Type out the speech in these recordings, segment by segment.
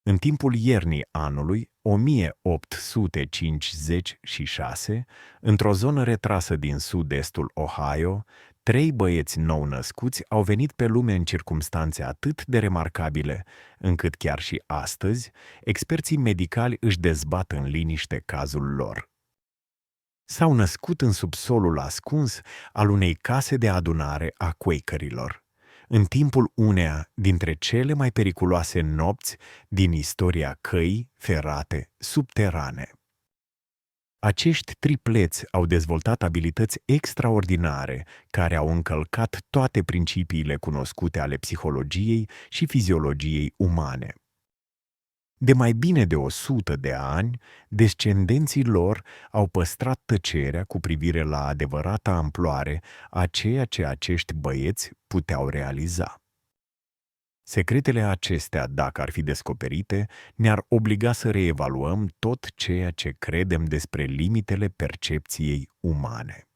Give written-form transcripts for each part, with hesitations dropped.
În timpul iernii anului 1856, într-o zonă retrasă din sud-estul Ohio, 3 băieți nou-născuți au venit pe lume în circumstanțe atât de remarcabile, încât chiar și astăzi, experții medicali își dezbat în liniște cazul lor. S-au născut în subsolul ascuns al unei case de adunare a Quakerilor, în timpul uneia dintre cele mai periculoase nopți din istoria căii ferate subterane. Acești tripleți au dezvoltat abilități extraordinare care au încălcat toate principiile cunoscute ale psihologiei și fiziologiei umane. De mai bine de 100 de ani, descendenții lor au păstrat tăcerea cu privire la adevărata amploare a ceea ce acești băieți puteau realiza. Secretele acestea, dacă ar fi descoperite, ne-ar obliga să reevaluăm tot ceea ce credem despre limitele percepției umane.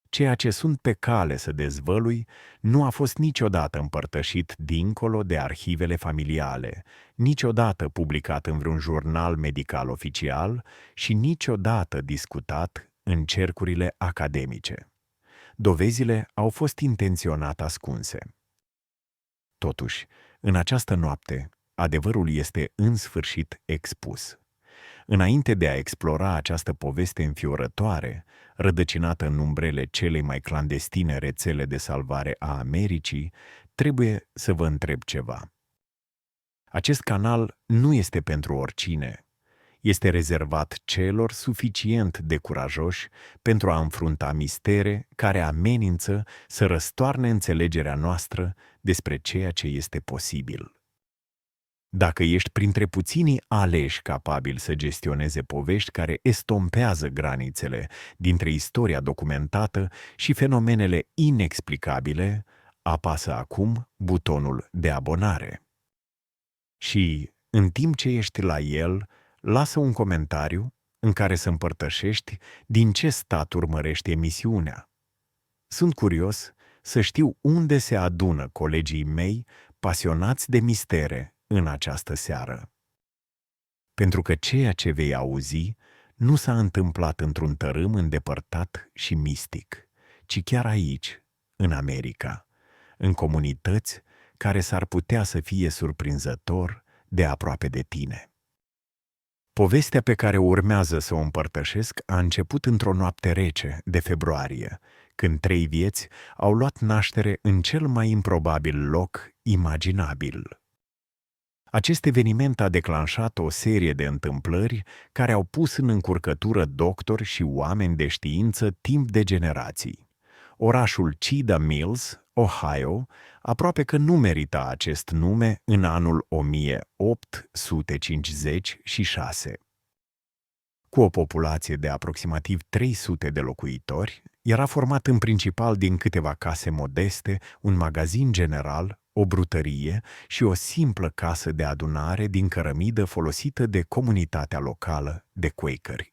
Ceea ce sunt pe cale să dezvălui nu a fost niciodată împărtășit dincolo de arhivele familiale, niciodată publicat în vreun jurnal medical oficial și niciodată discutat în cercurile academice. Dovezile au fost intenționat ascunse. Totuși, în această noapte, adevărul este în sfârșit expus. Înainte de a explora această poveste înfiorătoare, rădăcinată în umbrele celei mai clandestine rețele de salvare a Americii, trebuie să vă întreb ceva. Acest canal nu este pentru oricine. Este rezervat celor suficient de curajoși pentru a înfrunta mistere care amenință să răstoarne înțelegerea noastră despre ceea ce este posibil. Dacă ești printre puținii aleși capabili să gestioneze povești care estompează granițele dintre istoria documentată și fenomenele inexplicabile, apasă acum butonul de abonare. Și, în timp ce ești la el, lasă un comentariu în care să împărtășești din ce stat urmărești emisiunea. Sunt curios să știu unde se adună colegii mei pasionați de mistere în această seară. Pentru că ceea ce vei auzi nu s-a întâmplat într-un tărâm îndepărtat și mistic, ci chiar aici, în America, în comunități care s-ar putea să fie surprinzător de aproape de tine. Povestea pe care urmează să o împărtășesc a început într-o noapte rece de februarie, când 3 vieți au luat naștere în cel mai improbabil loc imaginabil. Acest eveniment a declanșat o serie de întâmplări care au pus în încurcătură doctori și oameni de știință timp de generații. Orașul Cedar Mills, Ohio, aproape că nu merita acest nume în anul 1856. Cu o populație de aproximativ 300 de locuitori, era format în principal din câteva case modeste, un magazin general, o brutărie și o simplă casă de adunare din cărămidă folosită de comunitatea locală de Quakeri.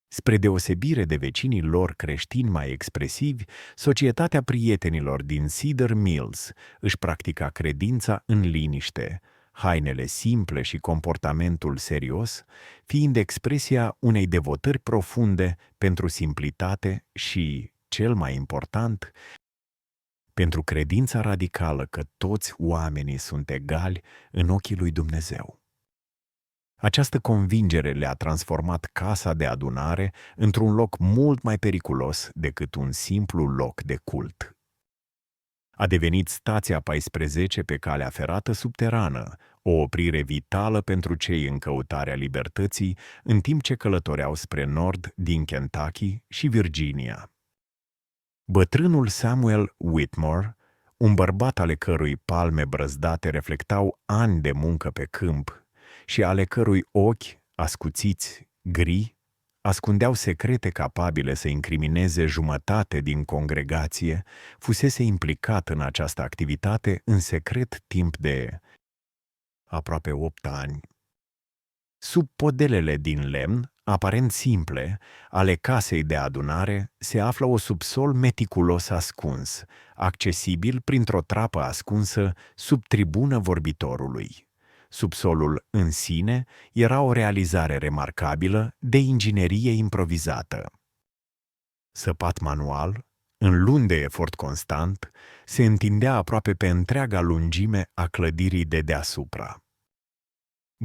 Spre deosebire de vecinii lor creștini mai expresivi, societatea prietenilor din Cedar Mills își practica credința în liniște, hainele simple și comportamentul serios, fiind expresia unei devotări profunde pentru simplitate și, cel mai important, pentru credința radicală că toți oamenii sunt egali în ochii lui Dumnezeu. Această convingere le-a transformat casa de adunare într-un loc mult mai periculos decât un simplu loc de cult. A devenit stația 14 pe calea ferată subterană, o oprire vitală pentru cei în căutarea libertății, în timp ce călătoreau spre nord din Kentucky și Virginia. Bătrânul Samuel Whitmore, un bărbat ale cărui palme brăzdate reflectau ani de muncă pe câmp și ale cărui ochi, ascuțiți, gri, ascundeau secrete capabile să incrimineze jumătate din congregație, fusese implicat în această activitate în secret timp de aproape 8 ani. Sub podelele din lemn, aparent simple, ale casei de adunare, se află o subsol meticulos ascuns, accesibil printr-o trapă ascunsă sub tribună vorbitorului. Subsolul în sine era o realizare remarcabilă de inginerie improvizată. Săpat manual, în luni de efort constant, se întindea aproape pe întreaga lungime a clădirii de deasupra.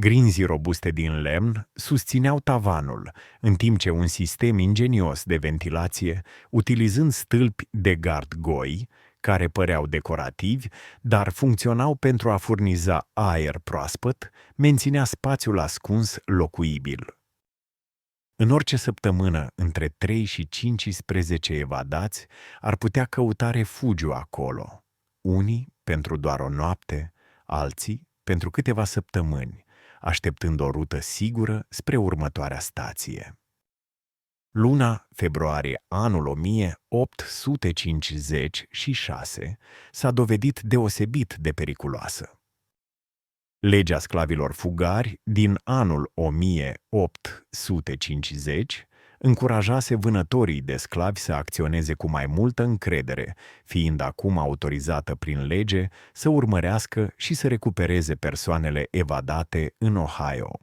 Grinzii robuste din lemn susțineau tavanul, în timp ce un sistem ingenios de ventilație, utilizând stâlpi de gard goi, care păreau decorativi, dar funcționau pentru a furniza aer proaspăt, menținea spațiul ascuns locuibil. În orice săptămână, între 3 și 15 evadați ar putea căuta refugiu acolo. Unii pentru doar o noapte, alții pentru câteva săptămâni, așteptând o rută sigură spre următoarea stație. Luna februarie anul 1856 s-a dovedit deosebit de periculoasă. Legea sclavilor fugari din anul 1850 încurajase vânătorii de sclavi să acționeze cu mai multă încredere, fiind acum autorizată prin lege să urmărească și să recupereze persoanele evadate în Ohio.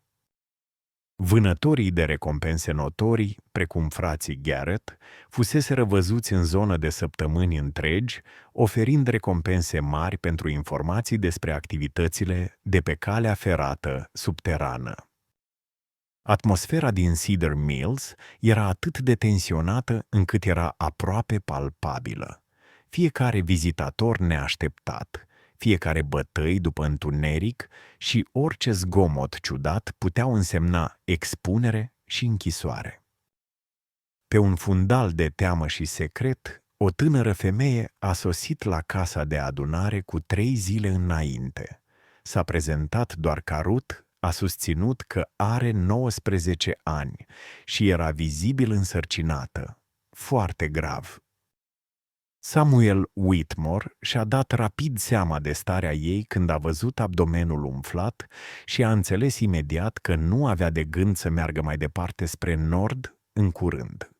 Vânătorii de recompense notorii, precum frații Garrett, fuseseră văzuți în zonă de săptămâni întregi, oferind recompense mari pentru informații despre activitățile de pe calea ferată subterană. Atmosfera din Cedar Mills era atât de tensionată încât era aproape palpabilă. Fiecare vizitator neașteptat, fiecare bătăi după întuneric și orice zgomot ciudat puteau însemna expunere și închisoare. Pe un fundal de teamă și secret, o tânără femeie a sosit la casa de adunare cu 3 zile înainte. S-a prezentat doar ca Ruth, a susținut că are 19 ani și era vizibil însărcinată. Foarte grav. Samuel Whitmore și-a dat rapid seama de starea ei când a văzut abdomenul umflat și a înțeles imediat că nu avea de gând să meargă mai departe spre nord în curând.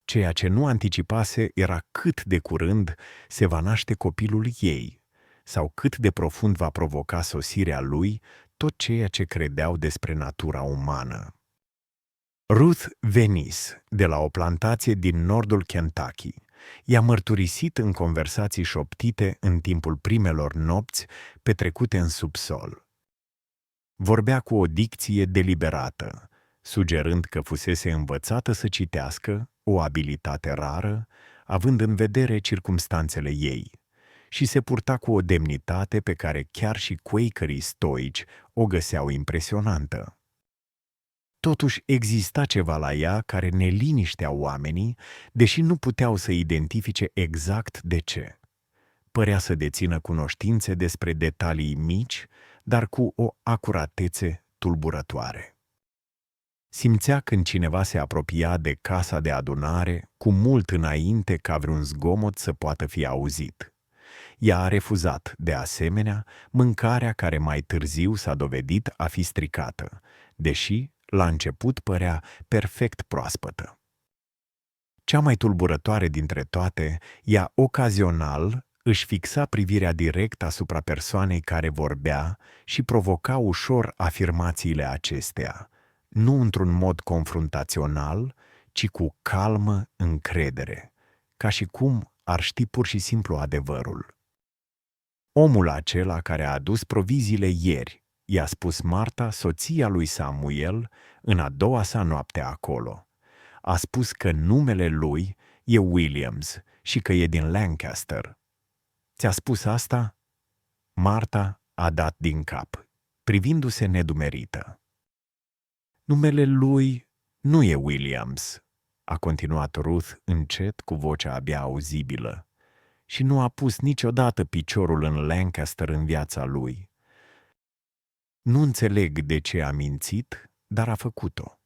Ceea ce nu anticipase era cât de curând se va naște copilul ei sau cât de profund va provoca sosirea lui tot ceea ce credeau despre natura umană. Ruth Venice, de la o plantație din nordul Kentucky, i-a mărturisit în conversații șoptite în timpul primelor nopți petrecute în subsol. Vorbea cu o dicție deliberată, sugerând că fusese învățată să citească, o abilitate rară, având în vedere circumstanțele ei, și se purta cu o demnitate pe care chiar și quakerii stoici o găseau impresionantă. Totuși exista ceva la ea care ne liniștea oamenii, deși nu puteau să identifice exact de ce. Părea să dețină cunoștințe despre detalii mici, dar cu o acuratețe tulburătoare. Simțea când cineva se apropia de casa de adunare cu mult înainte ca vreun zgomot să poată fi auzit. Ea a refuzat, de asemenea, mâncarea care mai târziu s-a dovedit a fi stricată, deși la început părea perfect proaspătă. Cea mai tulburătoare dintre toate, ea ocazional își fixa privirea direct asupra persoanei care vorbea și provoca ușor afirmațiile acesteia, nu într-un mod confruntațional, ci cu calmă încredere, ca și cum ar ști pur și simplu adevărul. Omul acela care a adus proviziile ieri, i-a spus Marta, soția lui Samuel, în a doua sa noapte acolo. A spus că numele lui e Williams și că e din Lancaster. Ți-a spus asta? Marta a dat din cap, privindu-se nedumerită. Numele lui nu e Williams, a continuat Ruth încet cu vocea abia auzibilă, și nu a pus niciodată piciorul în Lancaster în viața lui. Nu înțeleg de ce a mințit, dar a făcut-o.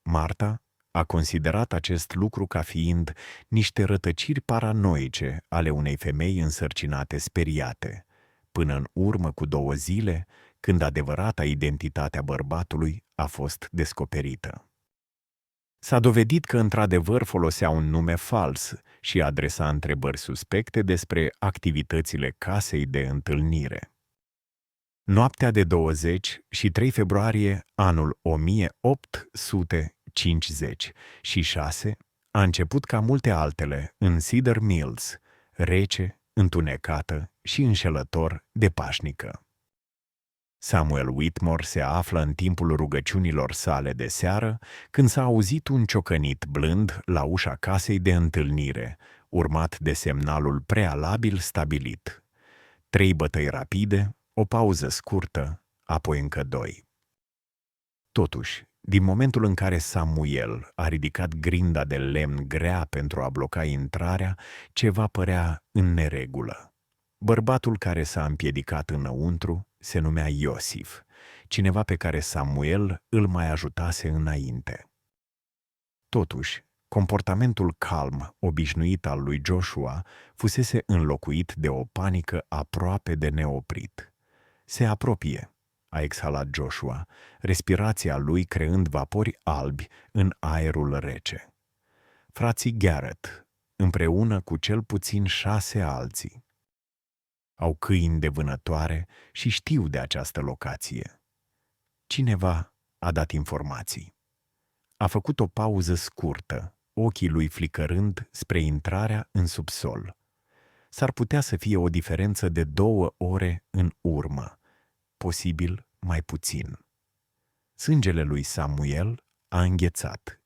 Marta a considerat acest lucru ca fiind niște rătăciri paranoice ale unei femei însărcinate speriate, până în urmă cu 2 zile, când adevărata identitatea bărbatului a fost descoperită. S-a dovedit că într-adevăr folosea un nume fals și adresa întrebări suspecte despre activitățile casei de întâlnire. Noaptea de 23 februarie anul 1856 a început ca multe altele în Cedar Mills, rece, întunecată și înșelător de pașnică. Samuel Whitmore se află în timpul rugăciunilor sale de seară când s-a auzit un ciocănit blând la ușa casei de întâlnire, urmat de semnalul prealabil stabilit. 3 bătăi rapide, o pauză scurtă, apoi încă 2. Totuși, din momentul în care Samuel a ridicat grinda de lemn grea pentru a bloca intrarea, ceva părea în neregulă. Bărbatul care s-a împiedicat înăuntru se numea Iosif, cineva pe care Samuel îl mai ajutase înainte. Totuși, comportamentul calm, obișnuit al lui Joshua, fusese înlocuit de o panică aproape de neoprit. Se apropie, a exhalat Joshua, respirația lui creând vapori albi în aerul rece. Frații Garrett, împreună cu cel puțin 6 alții, au câini de vânătoare și știu de această locație. Cineva a dat informații. A făcut o pauză scurtă, ochii lui flicărând spre intrarea în subsol. S-ar putea să fie o diferență de 2 ore în urmă, posibil mai puțin. Sângele lui Samuel a înghețat.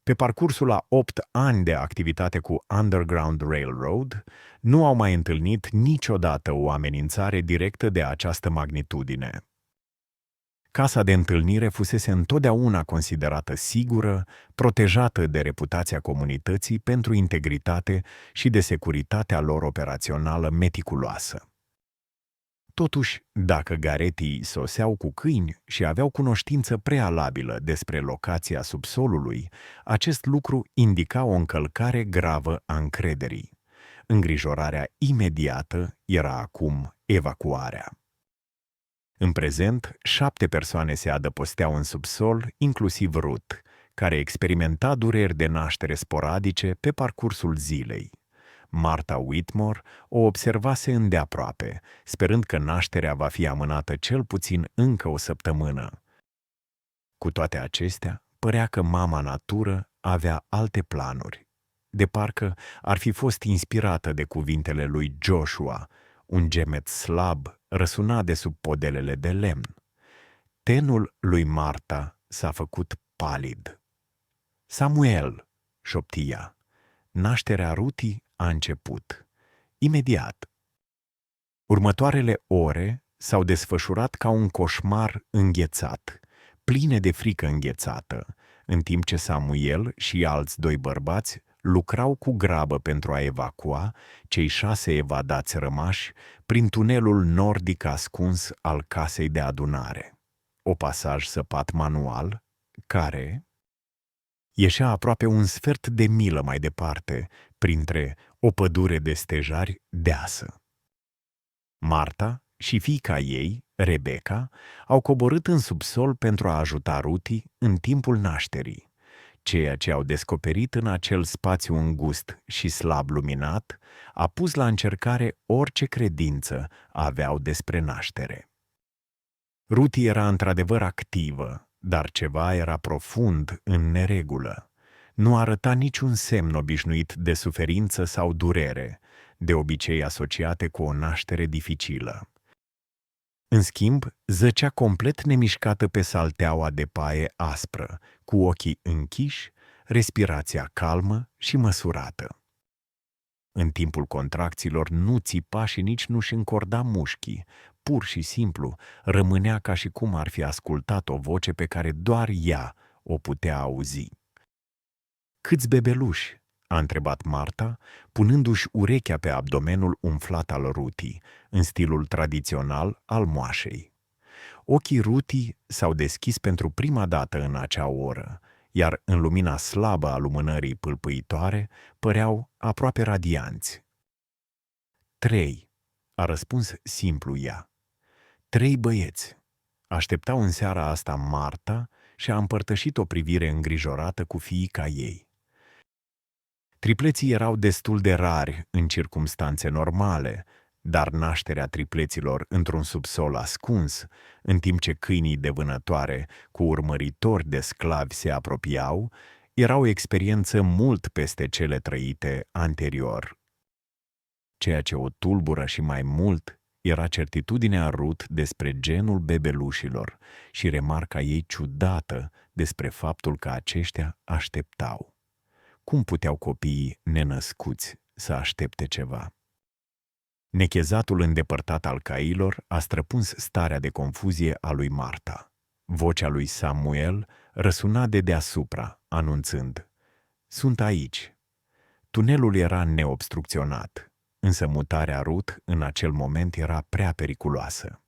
Pe parcursul a 8 ani de activitate cu Underground Railroad, nu au mai întâlnit niciodată o amenințare directă de această magnitudine. Casa de întâlnire fusese întotdeauna considerată sigură, protejată de reputația comunității pentru integritate și de securitatea lor operațională meticuloasă. Totuși, dacă Garrettii soseau cu câini și aveau cunoștință prealabilă despre locația subsolului, acest lucru indica o încălcare gravă a încrederii. Îngrijorarea imediată era acum evacuarea. În prezent, 7 persoane se adăposteau în subsol, inclusiv Ruth, care experimenta dureri de naștere sporadice pe parcursul zilei. Martha Whitmore o observase îndeaproape, sperând că nașterea va fi amânată cel puțin încă o săptămână. Cu toate acestea, părea că mama natură avea alte planuri. De parcă ar fi fost inspirată de cuvintele lui Joshua. Un gemet slab răsuna de sub podelele de lemn. Tenul lui Martha s-a făcut palid. Samuel, șopti ea. Nașterea Rutii a început. Imediat. Următoarele ore s-au desfășurat ca un coșmar înghețat, pline de frică înghețată, în timp ce Samuel și alți 2 bărbați lucrau cu grabă pentru a evacua cei 6 evadați rămași prin tunelul nordic ascuns al casei de adunare. O pasaj săpat manual, care ieșea aproape un sfert de milă mai departe, printre o pădure de stejari deasă. Marta și fiica ei, Rebecca, au coborât în subsol pentru a ajuta Rutii în timpul nașterii. Ceea ce au descoperit în acel spațiu îngust și slab luminat a pus la încercare orice credință aveau despre naștere. Rutie era într-adevăr activă, dar ceva era profund în neregulă. Nu arăta niciun semn obișnuit de suferință sau durere, de obicei asociate cu o naștere dificilă. În schimb, zăcea complet nemișcată pe salteaua de paie aspră, cu ochii închiși, respirația calmă și măsurată. În timpul contracțiilor nu țipa și nici nu-și încorda mușchii, pur și simplu rămânea ca și cum ar fi ascultat o voce pe care doar ea o putea auzi. "Câți bebeluși?" a întrebat Marta, punându-și urechea pe abdomenul umflat al Rutii, în stilul tradițional al moașei. Ochii Rutii s-au deschis pentru prima dată în acea oră, iar în lumina slabă a lumânării pâlpâitoare păreau aproape radianți. 3, a răspuns simplu ea. 3 băieți. Așteptau în seara asta Marta și a împărtășit o privire îngrijorată cu fiica ei. Tripleții erau destul de rari în circumstanțe normale, dar nașterea tripleților într-un subsol ascuns, în timp ce câinii de vânătoare cu urmăritori de sclavi se apropiau, era o experiență mult peste cele trăite anterior. Ceea ce o tulbură și mai mult era certitudinea Ruth despre genul bebelușilor și remarca ei ciudată despre faptul că aceștia așteptau. Cum puteau copiii nenăscuți să aștepte ceva? Nechezatul îndepărtat al cailor a străpuns starea de confuzie a lui Marta. Vocea lui Samuel răsuna de deasupra, anunțând: "Sunt aici." Tunelul era neobstrucționat, însă mutarea Ruth în acel moment era prea periculoasă.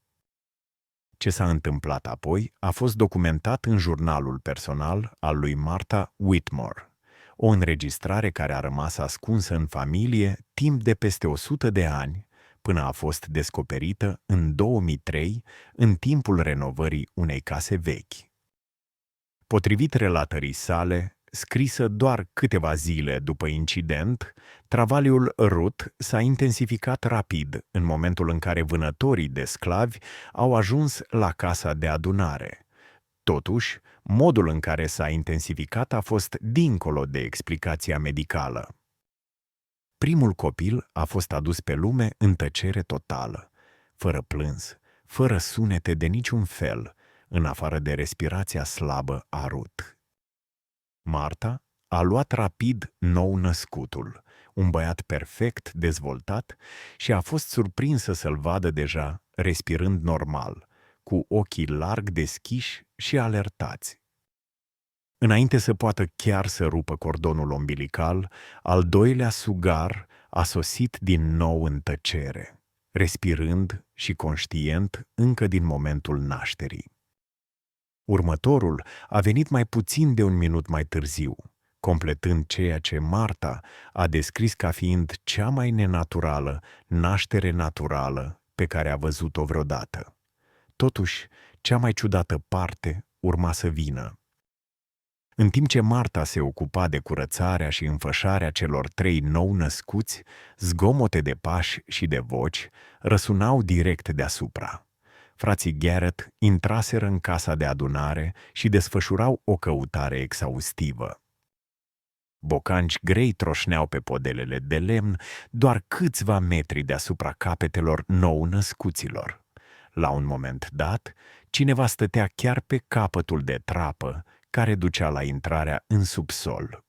Ce s-a întâmplat apoi a fost documentat în jurnalul personal al lui Martha Whitmore, o înregistrare care a rămas ascunsă în familie timp de peste 100 de ani, până a fost descoperită în 2003, în timpul renovării unei case vechi. Potrivit relatării sale, scrisă doar câteva zile după incident, travaliul Ruth s-a intensificat rapid în momentul în care vânătorii de sclavi au ajuns la casa de adunare. Totuși, modul în care s-a intensificat a fost dincolo de explicația medicală. Primul copil a fost adus pe lume în tăcere totală, fără plâns, fără sunete de niciun fel, în afară de respirația slabă a Ruth. Marta a luat rapid nou-născutul, un băiat perfect dezvoltat, și a fost surprinsă să-l vadă deja respirând normal, cu ochii larg deschiși și alertați. Înainte să poată chiar să rupă cordonul umbilical, al doilea sugar a sosit din nou în tăcere, respirând și conștient încă din momentul nașterii. Următorul a venit mai puțin de un minut mai târziu, completând ceea ce Marta a descris ca fiind cea mai nenaturală naștere naturală pe care a văzut-o vreodată. Totuși, cea mai ciudată parte urma să vină. În timp ce Marta se ocupa de curățarea și înfășarea celor 3 nou-născuți, zgomote de pași și de voci răsunau direct deasupra. Frații Garrett intraseră în casa de adunare și desfășurau o căutare exhaustivă. Bocanci grei troșneau pe podelele de lemn doar câțiva metri deasupra capetelor nou-născuților. La un moment dat, cineva stătea chiar pe capătul de trapă care ducea la intrarea în subsol.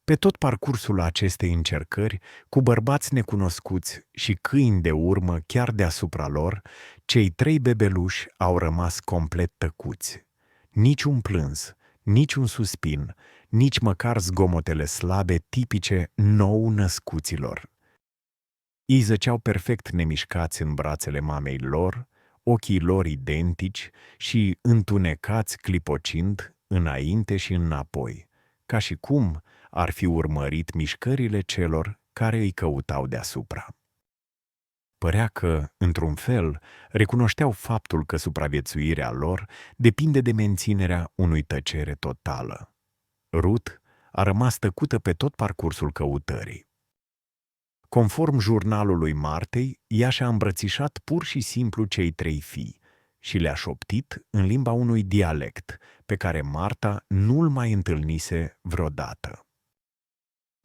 Pe tot parcursul acestei încercări, cu bărbați necunoscuți și câini de urmă chiar deasupra lor, cei 3 bebeluși au rămas complet tăcuți. Nici un plâns, nici un suspin, nici măcar zgomotele slabe tipice nou-născuților. Ei zăceau perfect nemișcați în brațele mamei lor, ochii lor identici și întunecați clipocind înainte și înapoi, ca și cum ar fi urmărit mișcările celor care îi căutau deasupra. Părea că, într-un fel, recunoșteau faptul că supraviețuirea lor depinde de menținerea unui tăcere totală. Ruth a rămas tăcută pe tot parcursul căutării. Conform jurnalului Martei, ea și-a îmbrățișat pur și simplu cei 3 fii și le-a șoptit în limba unui dialect pe care Marta nu-l mai întâlnise vreodată.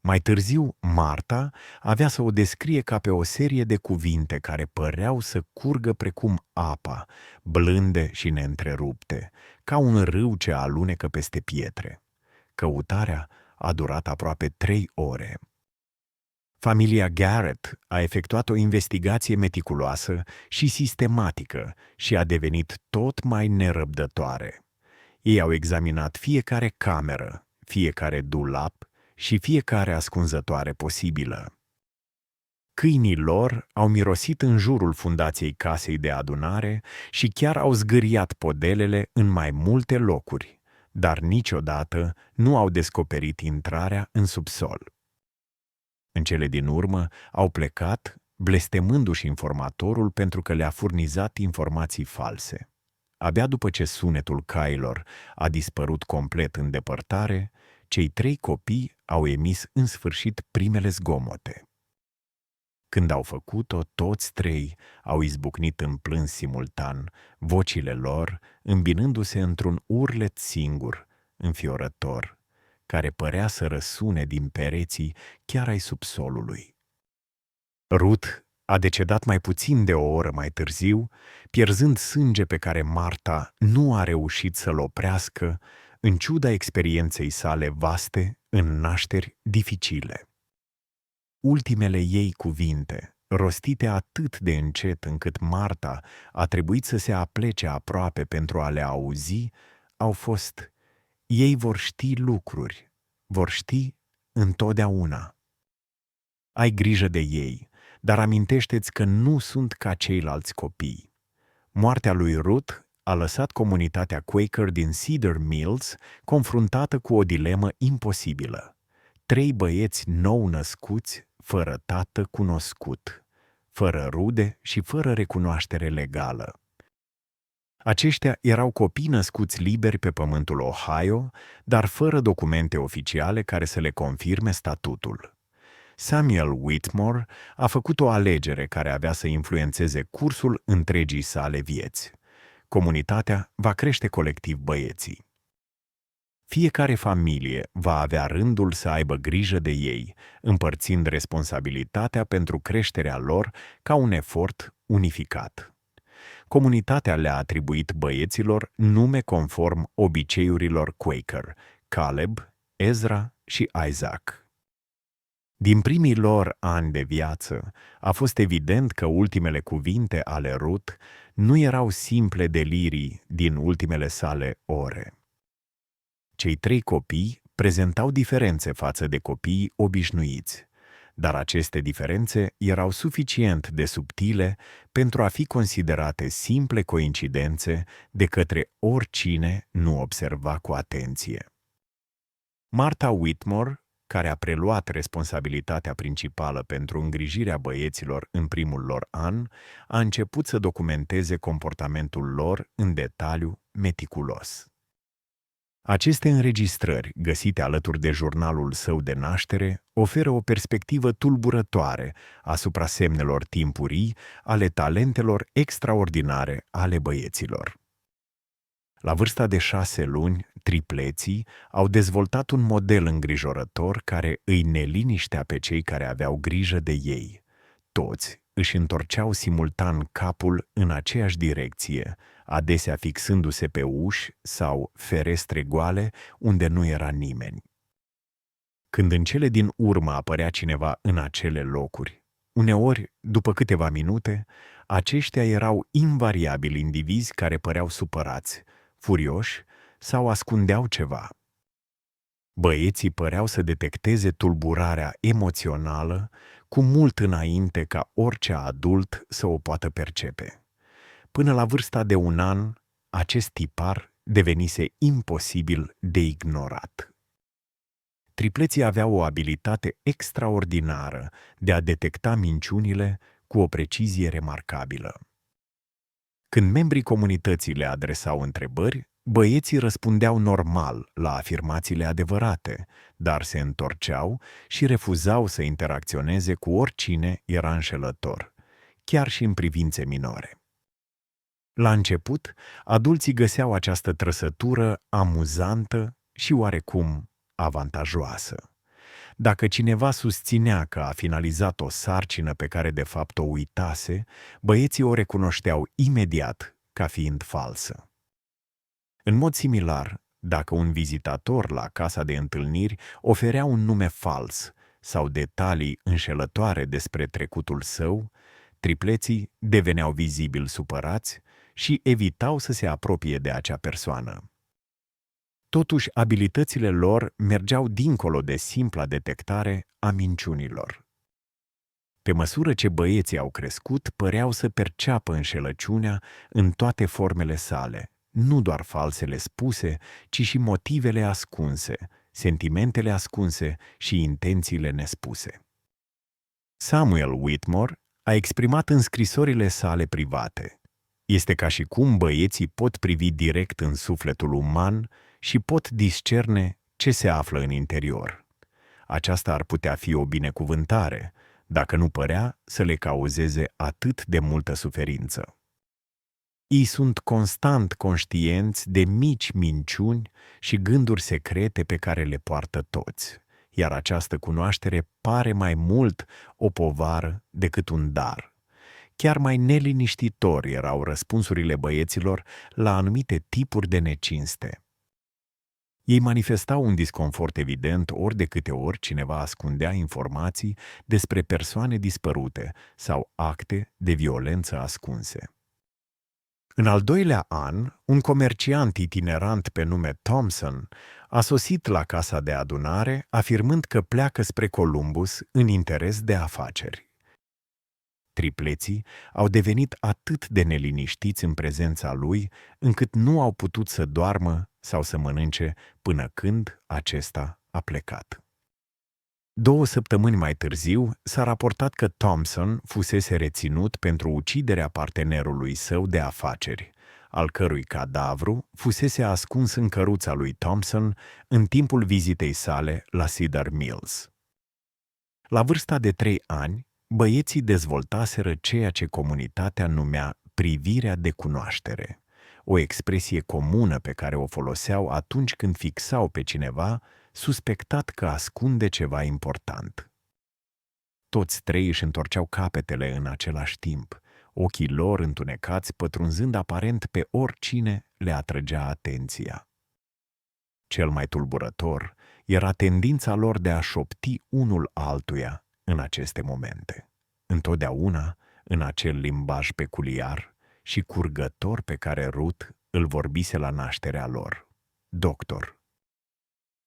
Mai târziu, Marta avea să o descrie ca pe o serie de cuvinte care păreau să curgă precum apa, blânde și neîntrerupte, ca un râu ce alunecă peste pietre. Căutarea a durat aproape 3 ore. Familia Garrett a efectuat o investigație meticuloasă și sistematică și a devenit tot mai nerăbdătoare. Ei au examinat fiecare cameră, fiecare dulap și fiecare ascunzătoare posibilă. Câinii lor au mirosit în jurul fundației casei de adunare și chiar au zgâriat podelele în mai multe locuri, dar niciodată nu au descoperit intrarea în subsol. În cele din urmă au plecat, blestemându-și informatorul pentru că le-a furnizat informații false. Abia după ce sunetul cailor a dispărut complet în depărtare, cei 3 copii au emis în sfârșit primele zgomote. Când au făcut-o, toți trei au izbucnit în plâns simultan, vocile lor îmbinându-se într-un urlet singur, înfiorător, care părea să răsune din pereții chiar ai subsolului. Ruth a decedat mai puțin de o oră mai târziu, pierzând sânge pe care Marta nu a reușit să-l oprească, în ciuda experienței sale vaste în nașteri dificile. Ultimele ei cuvinte, rostite atât de încet încât Marta a trebuit să se aplece aproape pentru a le auzi, au fost: ei vor ști lucruri, vor ști întotdeauna. Ai grijă de ei, dar amintește-ți că nu sunt ca ceilalți copii. Moartea lui Ruth a lăsat comunitatea Quaker din Cedar Mills confruntată cu o dilemă imposibilă. 3 băieți nou născuți, fără tată cunoscut, fără rude și fără recunoaștere legală. Aceștia erau copii născuți liberi pe pământul Ohio, dar fără documente oficiale care să le confirme statutul. Samuel Whitmore a făcut o alegere care avea să influențeze cursul întregii sale vieți. Comunitatea va crește colectiv băieții. Fiecare familie va avea rândul să aibă grijă de ei, împărțind responsabilitatea pentru creșterea lor ca un efort unificat. Comunitatea le-a atribuit băieților nume conform obiceiurilor Quaker: Caleb, Ezra și Isaac. Din primii lor ani de viață, a fost evident că ultimele cuvinte ale Ruth nu erau simple delirii din ultimele sale ore. Cei 3 copii prezentau diferențe față de copiii obișnuiți, dar aceste diferențe erau suficient de subtile pentru a fi considerate simple coincidențe de către oricine nu observa cu atenție. Martha Whitmore, care a preluat responsabilitatea principală pentru îngrijirea băieților în primul lor an, a început să documenteze comportamentul lor în detaliu meticulos. Aceste înregistrări, găsite alături de jurnalul său de naștere, oferă o perspectivă tulburătoare asupra semnelor timpurii ale talentelor extraordinare ale băieților. La vârsta de 6 luni, tripleții au dezvoltat un model îngrijorător care îi neliniștea pe cei care aveau grijă de ei. Toți își întorceau simultan capul în aceeași direcție, adesea fixându-se pe uși sau ferestre goale unde nu era nimeni. Când în cele din urmă apărea cineva în acele locuri, uneori, după câteva minute, aceștia erau invariabil indivizi care păreau supărați, furioși sau ascundeau ceva. Băieții păreau să detecteze tulburarea emoțională cu mult înainte ca orice adult să o poată percepe. Până la vârsta de 1 an, acest tipar devenise imposibil de ignorat. Tripleții aveau o abilitate extraordinară de a detecta minciunile cu o precizie remarcabilă. Când membrii comunității le adresau întrebări, băieții răspundeau normal la afirmațiile adevărate, dar se întorceau și refuzau să interacționeze cu oricine era înșelător, chiar și în privințe minore. La început, adulții găseau această trăsătură amuzantă și oarecum avantajoasă. Dacă cineva susținea că a finalizat o sarcină pe care de fapt o uitase, băieții o recunoșteau imediat ca fiind falsă. În mod similar, dacă un vizitator la casa de întâlniri oferea un nume fals sau detalii înșelătoare despre trecutul său, tripleții deveneau vizibil supărați și evitau să se apropie de acea persoană. Totuși, abilitățile lor mergeau dincolo de simpla detectare a minciunilor. Pe măsură ce băieții au crescut, păreau să perceapă înșelăciunea în toate formele sale, nu doar falsele spuse, ci și motivele ascunse, sentimentele ascunse și intențiile nespuse. Samuel Whitmore a exprimat în scrisorile sale private: este ca și cum băieții pot privi direct în sufletul uman și pot discerne ce se află în interior. Aceasta ar putea fi o binecuvântare, dacă nu părea să le cauzeze atât de multă suferință. Ei sunt constant conștienți de mici minciuni și gânduri secrete pe care le poartă toți, iar această cunoaștere pare mai mult o povară decât un dar. Chiar mai neliniștitori erau răspunsurile băieților la anumite tipuri de necinste. Ei manifestau un disconfort evident ori de câte ori cineva ascundea informații despre persoane dispărute sau acte de violență ascunse. În al doilea an, un comerciant itinerant pe nume Thompson a sosit la casa de adunare, afirmând că pleacă spre Columbus în interes de afaceri. Tripleții au devenit atât de neliniștiți în prezența lui, încât nu au putut să doarmă sau să mănânce până când acesta a plecat. 2 săptămâni mai târziu s-a raportat că Thompson fusese reținut pentru uciderea partenerului său de afaceri, al cărui cadavru fusese ascuns în căruța lui Thompson în timpul vizitei sale la Cedar Mills. La vârsta de 3 ani, băieții dezvoltaseră ceea ce comunitatea numea privirea de cunoaștere, o expresie comună pe care o foloseau atunci când fixau pe cineva suspectat că ascunde ceva important. Toți 3 își întorceau capetele în același timp, ochii lor întunecați pătrunzând aparent pe oricine le atrăgea atenția. Cel mai tulburător era tendința lor de a șopti unul altuia în aceste momente, întotdeauna în acel limbaj peculiar și curgător pe care Ruth îl vorbise la nașterea lor, doctor.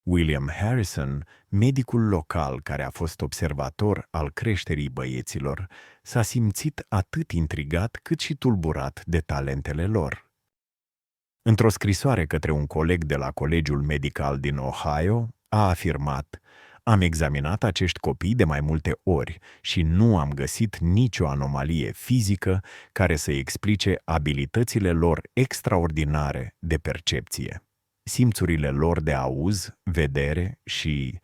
William Harrison, medicul local care a fost observator al creșterii băieților, s-a simțit atât intrigat cât și tulburat de talentele lor. Într-o scrisoare către un coleg de la Colegiul Medical din Ohio, a afirmat: "Am examinat acești copii de mai multe ori și nu am găsit nicio anomalie fizică care să explice abilitățile lor extraordinare de percepție. Simțurile lor de auz, vedere și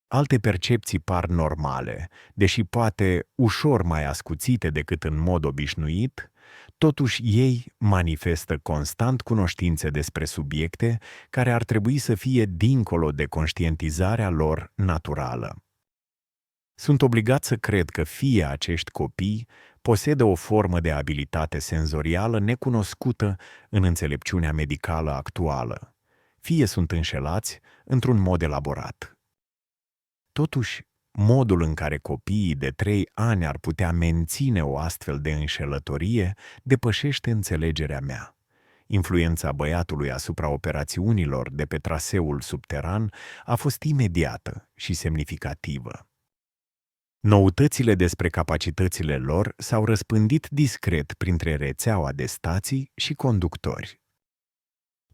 alte percepții par normale, deși poate ușor mai ascuțite decât în mod obișnuit, totuși ei manifestă constant cunoștințe despre subiecte care ar trebui să fie dincolo de conștientizarea lor naturală. Sunt obligat să cred că fie acești copii posedă o formă de abilitate senzorială necunoscută în înțelepciunea medicală actuală, fie sunt înșelați într-un mod elaborat. Totuși, modul în care copiii de 3 ani ar putea menține o astfel de înșelătorie depășește înțelegerea mea. Influența băiatului asupra operațiunilor de pe traseul subteran a fost imediată și semnificativă. Noutățile despre capacitățile lor s-au răspândit discret printre rețeaua de stații și conductori.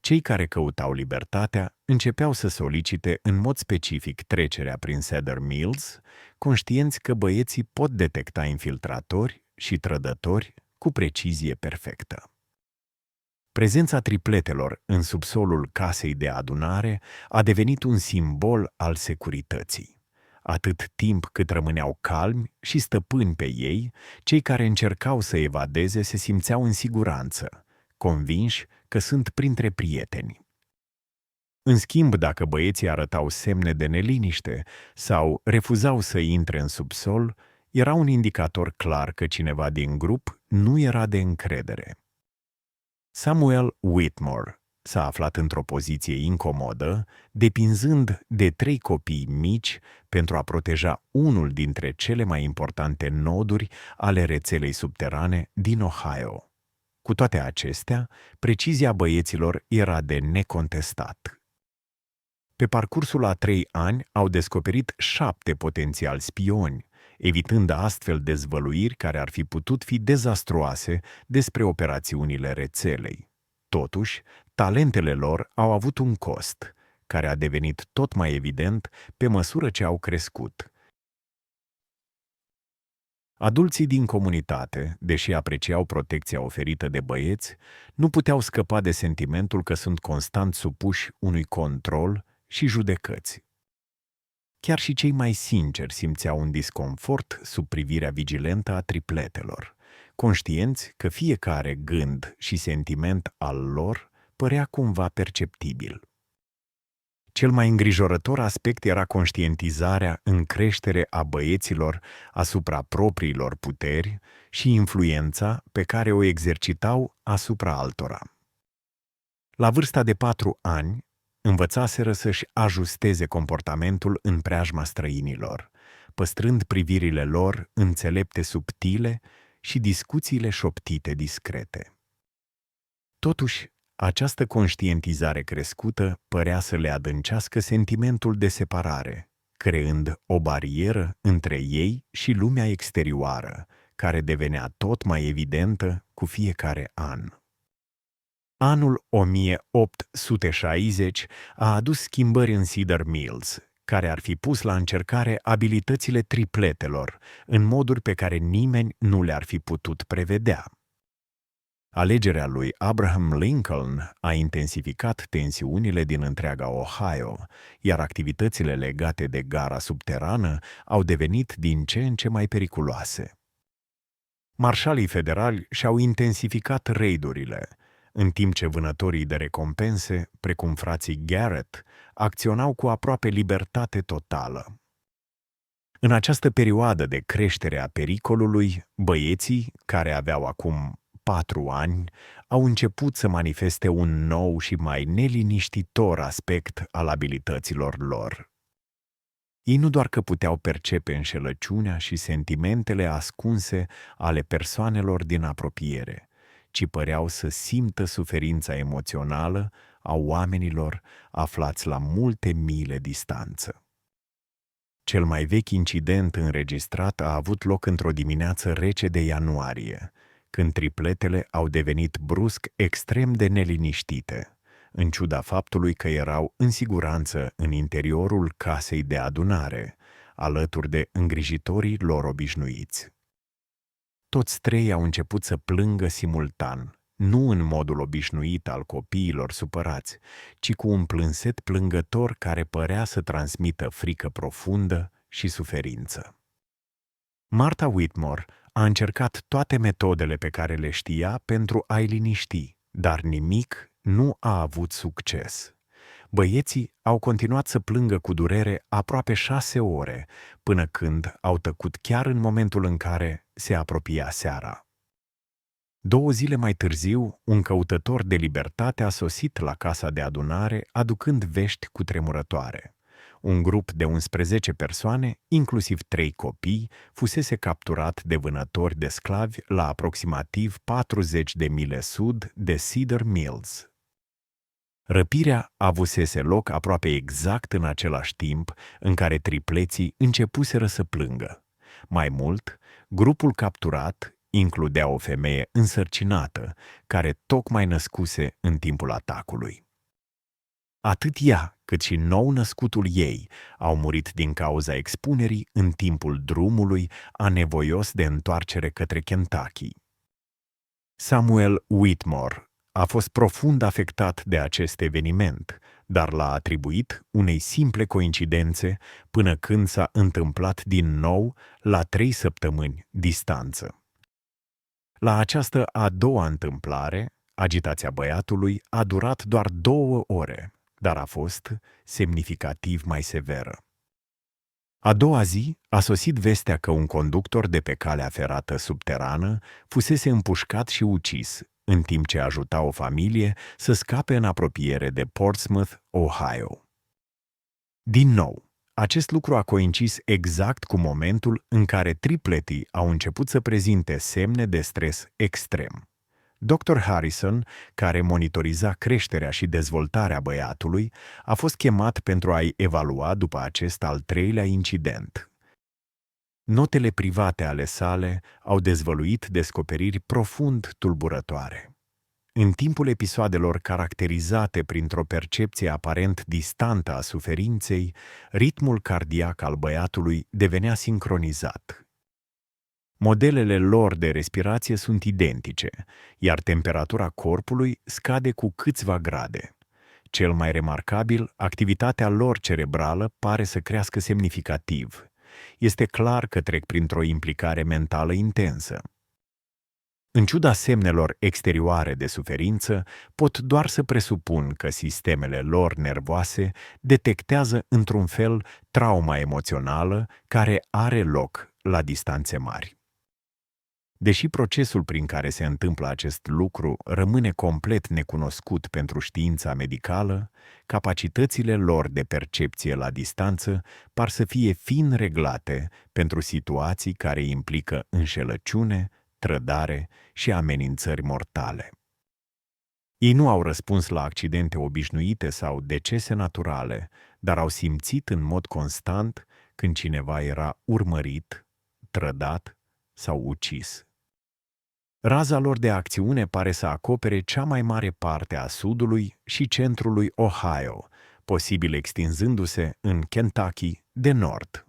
Cei care căutau libertatea începeau să solicite în mod specific trecerea prin Cedar Mills, conștienți că băieții pot detecta infiltratori și trădători cu precizie perfectă. Prezența tripletelor în subsolul casei de adunare a devenit un simbol al securității. Atât timp cât rămâneau calmi și stăpâni pe ei, cei care încercau să evadeze se simțeau în siguranță, convinși că sunt printre prieteni. În schimb, dacă băieții arătau semne de neliniște sau refuzau să intre în subsol, era un indicator clar că cineva din grup nu era de încredere. Samuel Whitmore s-a aflat într-o poziție incomodă, depinzând de 3 copii mici pentru a proteja unul dintre cele mai importante noduri ale rețelei subterane din Ohio. Cu toate acestea, precizia băieților era de necontestat. Pe parcursul a 3 ani au descoperit 7 potențiali spioni, evitând astfel dezvăluiri care ar fi putut fi dezastruoase despre operațiunile rețelei. Totuși, talentele lor au avut un cost, care a devenit tot mai evident pe măsură ce au crescut. Adulții din comunitate, deși apreciau protecția oferită de băieți, nu puteau scăpa de sentimentul că sunt constant supuși unui control și judecăți. Chiar și cei mai sinceri simțeau un disconfort sub privirea vigilentă a tripletelor, conștienți că fiecare gând și sentiment al lor părea cumva perceptibil. Cel mai îngrijorător aspect era conștientizarea în creștere a băieților asupra propriilor puteri și influența pe care o exercitau asupra altora. La vârsta de 4 ani, învățaseră să-și ajusteze comportamentul în preajma străinilor, păstrând privirile lor înțelepte subtile și discuțiile șoptite discrete. Totuși, această conștientizare crescută părea să le adâncească sentimentul de separare, creând o barieră între ei și lumea exterioară, care devenea tot mai evidentă cu fiecare an. Anul 1860 a adus schimbări în Cedar Mills, care ar fi pus la încercare abilitățile tripletelor, în moduri pe care nimeni nu le-ar fi putut prevedea. Alegerea lui Abraham Lincoln a intensificat tensiunile din întreaga Ohio, iar activitățile legate de gara subterană au devenit din ce în ce mai periculoase. Marșalii federali și-au intensificat raidurile, în timp ce vânătorii de recompense, precum frații Garrett, acționau cu aproape libertate totală. În această perioadă de creștere a pericolului, băieții, care aveau acum 4 ani, au început să manifeste un nou și mai neliniștitor aspect al abilităților lor. Ei nu doar că puteau percepe înșelăciunea și sentimentele ascunse ale persoanelor din apropiere, ci păreau să simtă suferința emoțională a oamenilor aflați la multe mile distanță. Cel mai vechi incident înregistrat a avut loc într-o dimineață rece de ianuarie, când tripletele au devenit brusc extrem de neliniștite, în ciuda faptului că erau în siguranță în interiorul casei de adunare, alături de îngrijitorii lor obișnuiți. Toți trei au început să plângă simultan, nu în modul obișnuit al copiilor supărați, ci cu un plânset plângător care părea să transmită frică profundă și suferință. Martha Whitmore a încercat toate metodele pe care le știa pentru a-i liniști, dar nimic nu a avut succes. Băieții au continuat să plângă cu durere aproape 6 ore, până când au tăcut chiar în momentul în care se apropia seara. 2 zile mai târziu, un căutător de libertate a sosit la casa de adunare, aducând vești cutremurătoare. Un grup de 11 persoane, inclusiv 3 copii, fusese capturat de vânători de sclavi la aproximativ 40 de mile sud de Cedar Mills. Răpirea avusese loc aproape exact în același timp în care tripleții începuseră să plângă. Mai mult, grupul capturat includea o femeie însărcinată, care tocmai născuse în timpul atacului. Atât ea, cât și nou-născutul ei au murit din cauza expunerii în timpul drumului anevoios de întoarcere către Kentucky. Samuel Whitmore a fost profund afectat de acest eveniment, dar l-a atribuit unei simple coincidențe până când s-a întâmplat din nou la 3 săptămâni distanță. La această a doua întâmplare, agitația băiatului a durat doar 2 ore, dar a fost semnificativ mai severă. A doua zi a sosit vestea că un conductor de pe calea ferată subterană fusese împușcat și ucis, în timp ce ajuta o familie să scape în apropiere de Portsmouth, Ohio. Din nou, acest lucru a coincis exact cu momentul în care tripletii au început să prezinte semne de stres extrem. Dr. Harrison, care monitoriza creșterea și dezvoltarea băiatului, a fost chemat pentru a-i evalua după acest al 3-lea incident. Notele private ale sale au dezvăluit descoperiri profund tulburătoare. În timpul episoadelor caracterizate printr-o percepție aparent distantă a suferinței, ritmul cardiac al băiatului devenea sincronizat. Modelele lor de respirație sunt identice, iar temperatura corpului scade cu câțiva grade. Cel mai remarcabil, activitatea lor cerebrală pare să crească semnificativ. Este clar că trec printr-o implicare mentală intensă. În ciuda semnelor exterioare de suferință, pot doar să presupun că sistemele lor nervoase detectează într-un fel trauma emoțională care are loc la distanțe mari. Deși procesul prin care se întâmplă acest lucru rămâne complet necunoscut pentru știința medicală, capacitățile lor de percepție la distanță par să fie fin reglate pentru situații care implică înșelăciune, trădare și amenințări mortale. Ei nu au răspuns la accidente obișnuite sau decese naturale, dar au simțit în mod constant când cineva era urmărit, trădat sau ucis. Raza lor de acțiune pare să acopere cea mai mare parte a sudului și centrului Ohio, posibil extinzându-se în Kentucky de nord.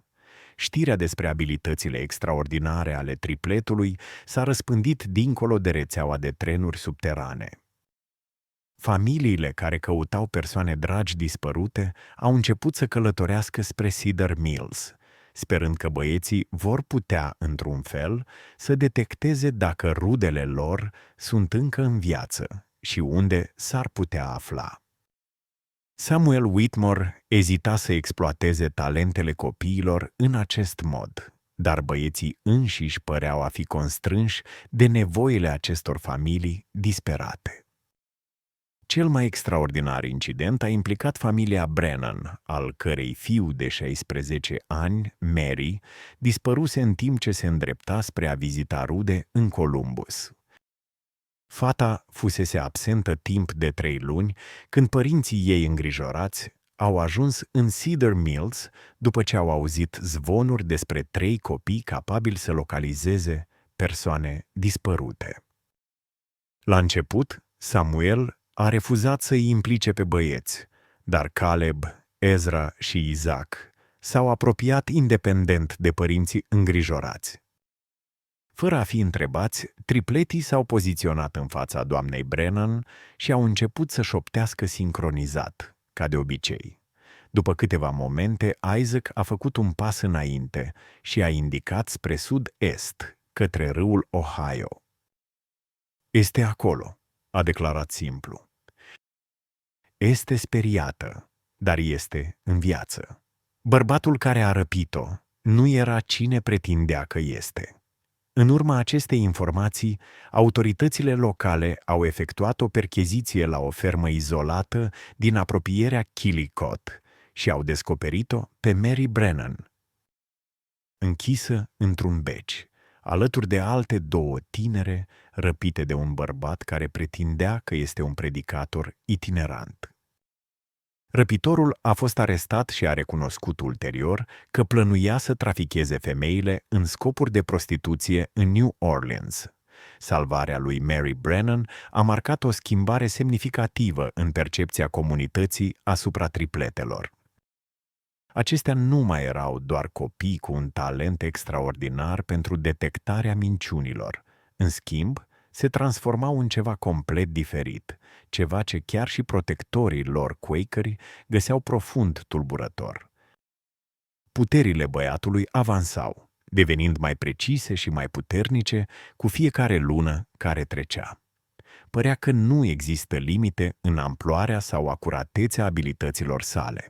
Știrea despre abilitățile extraordinare ale tripletului s-a răspândit dincolo de rețeaua de trenuri subterane. Familiile care căutau persoane dragi dispărute au început să călătorească spre Cedar Mills, sperând că băieții vor putea, într-un fel, să detecteze dacă rudele lor sunt încă în viață și unde s-ar putea afla. Samuel Whitmore ezita să exploateze talentele copiilor în acest mod, dar băieții înșiși păreau a fi constrânși de nevoile acestor familii disperate. Cel mai extraordinar incident a implicat familia Brennan, al cărei fiu de 16 ani, Mary, dispăruse în timp ce se îndrepta spre a vizita rude în Columbus. Fata fusese absentă timp de 3 luni, când părinții ei îngrijorați au ajuns în Cedar Mills după ce au auzit zvonuri despre 3 copii capabili să localizeze persoane dispărute. La început, Samuel a refuzat să îi implice pe băieți, dar Caleb, Ezra și Isaac s-au apropiat independent de părinții îngrijorați. Fără a fi întrebați, tripletii s-au poziționat în fața doamnei Brennan și au început să șoptească sincronizat, ca de obicei. După câteva momente, Isaac a făcut un pas înainte și a indicat spre sud-est, către râul Ohio. "Este acolo," a declarat simplu. "Este speriată, dar este în viață. Bărbatul care a răpit-o nu era cine pretindea că este." În urma acestei informații, autoritățile locale au efectuat o percheziție la o fermă izolată din apropierea Chillicothe și au descoperit-o pe Mary Brennan, închisă într-un beci, alături de alte 2 tinere răpite de un bărbat care pretindea că este un predicator itinerant. Răpitorul a fost arestat și a recunoscut ulterior că plănuia să traficheze femeile în scopuri de prostituție în New Orleans. Salvarea lui Mary Brennan a marcat o schimbare semnificativă în percepția comunității asupra tripletelor. Acestea nu mai erau doar copii cu un talent extraordinar pentru detectarea minciunilor. În schimb, se transformau în ceva complet diferit, ceva ce chiar și protectorii lor quakeri găseau profund tulburător. Puterile băiatului avansau, devenind mai precise și mai puternice cu fiecare lună care trecea. Părea că nu există limite în amploarea sau acuratețea abilităților sale.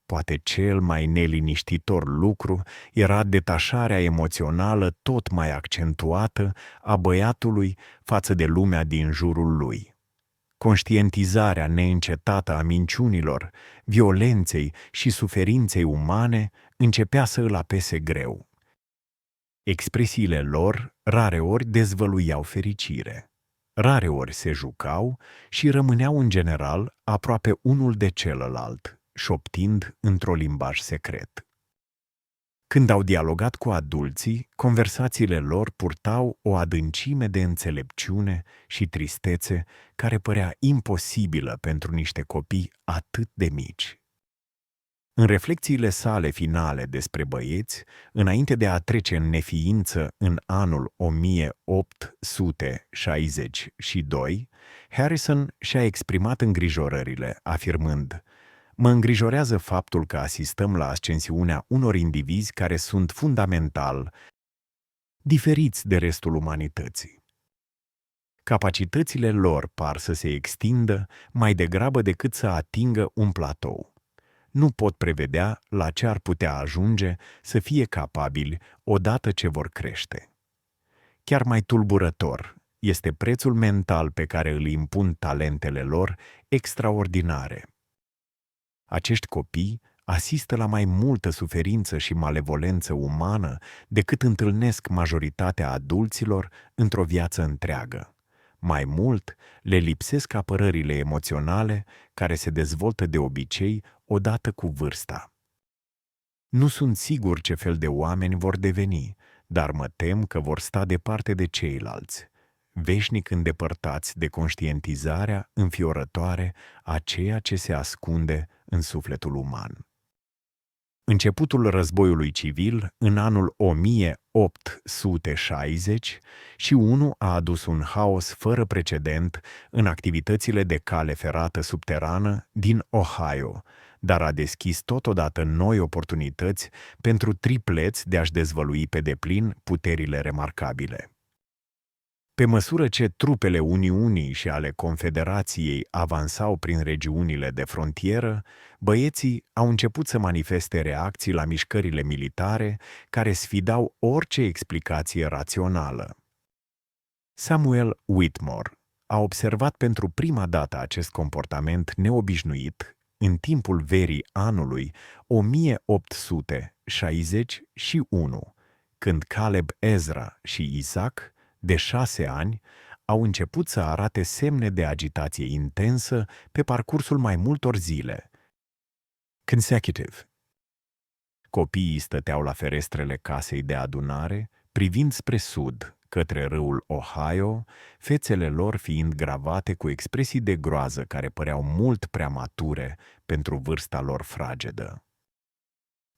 Poate cel mai neliniștitor lucru era detașarea emoțională tot mai accentuată a băiatului față de lumea din jurul lui. Conștientizarea neîncetată a minciunilor, violenței și suferinței umane începea să îl apese greu. Expresiile lor rareori dezvăluiau fericire. Rareori se jucau și rămâneau în general aproape unul de celălalt, șoptind într-o limbaj secret. Când au dialogat cu adulții, conversațiile lor purtau o adâncime de înțelepciune și tristețe care părea imposibilă pentru niște copii atât de mici. În reflexiile sale finale despre băieți, înainte de a trece în neființă în anul 1862, Harrison și-a exprimat îngrijorările, afirmând: "Mă îngrijorează faptul că asistăm la ascensiunea unor indivizi care sunt fundamental diferiți de restul umanității. Capacitățile lor par să se extindă mai degrabă decât să atingă un platou. Nu pot prevedea la ce ar putea ajunge să fie capabili odată ce vor crește. Chiar mai tulburător este prețul mental pe care îl impun talentele lor extraordinare. Acești copii asistă la mai multă suferință și malevolență umană decât întâlnesc majoritatea adulților într-o viață întreagă. Mai mult, le lipsesc apărările emoționale care se dezvoltă de obicei odată cu vârsta. Nu sunt sigur ce fel de oameni vor deveni, dar mă tem că vor sta departe de ceilalți, veșnic îndepărtați de conștientizarea înfiorătoare a ceea ce se ascunde în sufletul uman." Începutul războiului civil, în anul 1860, și unul a adus un haos fără precedent în activitățile de cale ferată subterană din Ohio, dar a deschis totodată noi oportunități pentru tripleți de a-și dezvălui pe deplin puterile remarcabile. Pe măsură ce trupele Uniunii și ale Confederației avansau prin regiunile de frontieră, băieții au început să manifeste reacții la mișcările militare care sfidau orice explicație rațională. Samuel Whitmore a observat pentru prima dată acest comportament neobișnuit în timpul verii anului 1861, când Caleb Ezra și Isaac, de 6 ani, au început să arate semne de agitație intensă pe parcursul mai multor zile. Consecutive. Copiii stăteau la ferestrele casei de adunare, privind spre sud, către râul Ohio, fețele lor fiind gravate cu expresii de groază care păreau mult prea mature pentru vârsta lor fragedă.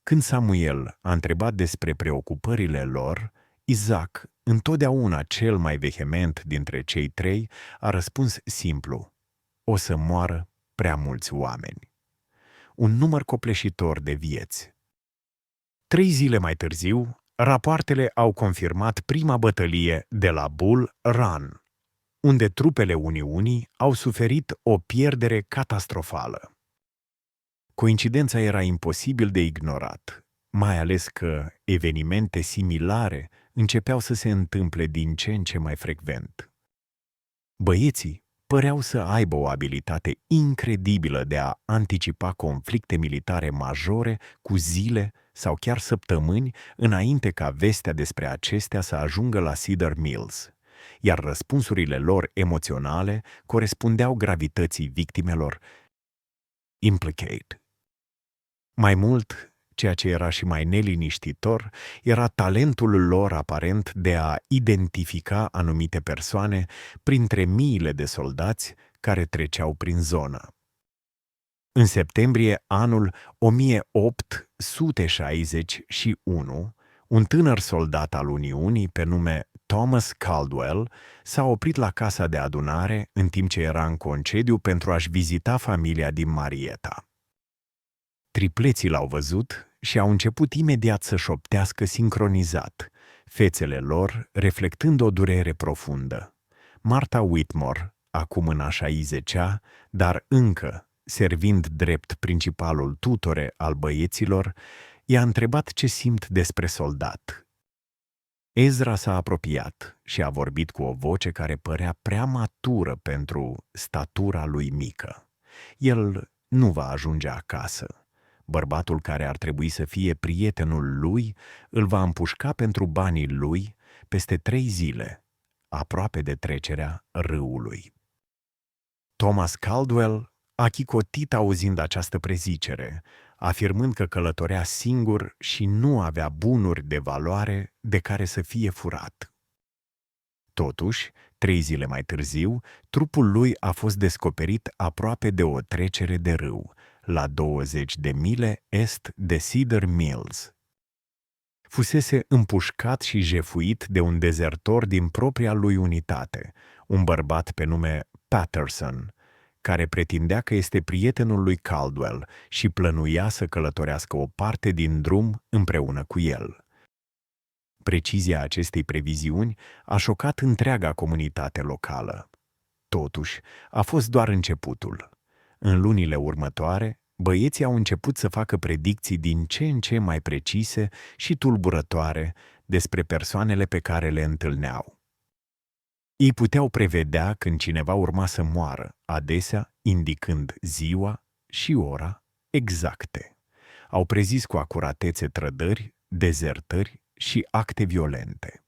Când Samuel a întrebat despre preocupările lor, Isaac, întotdeauna cel mai vehement dintre cei trei, a răspuns simplu: "O să moară prea mulți oameni." Un număr copleșitor de vieți. 3 zile mai târziu, rapoartele au confirmat prima bătălie de la Bull Run, unde trupele Uniunii au suferit o pierdere catastrofală. Coincidența era imposibil de ignorat, mai ales că evenimente similare începeau să se întâmple din ce în ce mai frecvent. Băieții păreau să aibă o abilitate incredibilă de a anticipa conflicte militare majore cu zile sau chiar săptămâni înainte ca vestea despre acestea să ajungă la Cedar Mills, iar răspunsurile lor emoționale corespundeau gravității victimelor. Implicate. Mai mult, ceea ce era și mai neliniștitor, era talentul lor aparent de a identifica anumite persoane printre miile de soldați care treceau prin zonă. În septembrie anul 1861, un tânăr soldat al Uniunii pe nume Thomas Caldwell s-a oprit la casa de adunare în timp ce era în concediu pentru a-și vizita familia din Marietta. Tripleții l-au văzut și au început imediat să șoptească sincronizat, fețele lor reflectând o durere profundă. Martha Whitmore, acum în a 60-a, dar încă servind drept principalul tutore al băieților, i-a întrebat ce simt despre soldat. Ezra s-a apropiat și a vorbit cu o voce care părea prea matură pentru statura lui mică. El nu va ajunge acasă. Bărbatul care ar trebui să fie prietenul lui îl va împușca pentru banii lui peste 3 zile, aproape de trecerea râului. Thomas Caldwell a chicotit auzind această prezicere, afirmând că călătorea singur și nu avea bunuri de valoare de care să fie furat. Totuși, 3 zile mai târziu, trupul lui a fost descoperit aproape de o trecere de râu, la 20 de mile est de Cedar Mills. Fusese împușcat și jefuit de un dezertor din propria lui unitate, un bărbat pe nume Patterson, care pretindea că este prietenul lui Caldwell și plănuia să călătorească o parte din drum împreună cu el. Precizia acestei previziuni a șocat întreaga comunitate locală. Totuși, a fost doar începutul. În lunile următoare, băieții au început să facă predicții din ce în ce mai precise și tulburătoare despre persoanele pe care le întâlneau. Ei puteau prevedea când cineva urma să moară, adesea indicând ziua și ora exacte. Au prezis cu acuratețe trădări, dezertări și acte violente.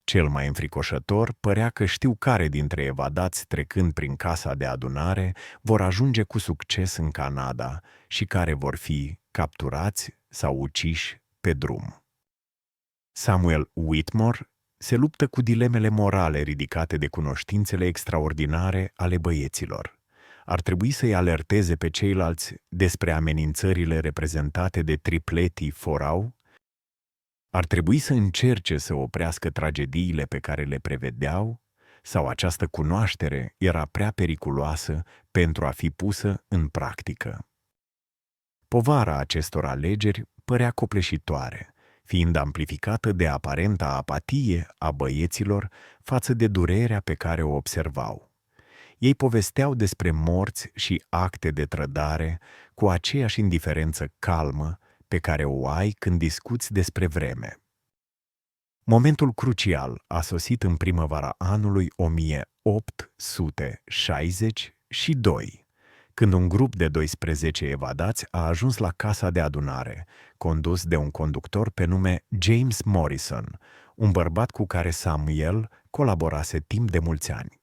Cel mai înfricoșător părea că știu care dintre evadați trecând prin casa de adunare vor ajunge cu succes în Canada și care vor fi capturați sau uciși pe drum. Samuel Whitmore se luptă cu dilemele morale ridicate de cunoștințele extraordinare ale băieților. Ar trebui să-i alerteze pe ceilalți despre amenințările reprezentate de tripletii Forau? Ar trebui să încerce să oprească tragediile pe care le prevedeau? Sau această cunoaștere era prea periculoasă pentru a fi pusă în practică? Povara acestor alegeri părea copleșitoare, fiind amplificată de aparenta apatie a băieților față de durerea pe care o observau. Ei povesteau despre morți și acte de trădare cu aceeași indiferență calmă pe care o ai când discuți despre vreme. Momentul crucial a sosit în primăvara anului 1862, când un grup de 12 evadați a ajuns la casa de adunare, condus de un conductor pe nume James Morrison, un bărbat cu care Samuel colaborase timp de mulți ani.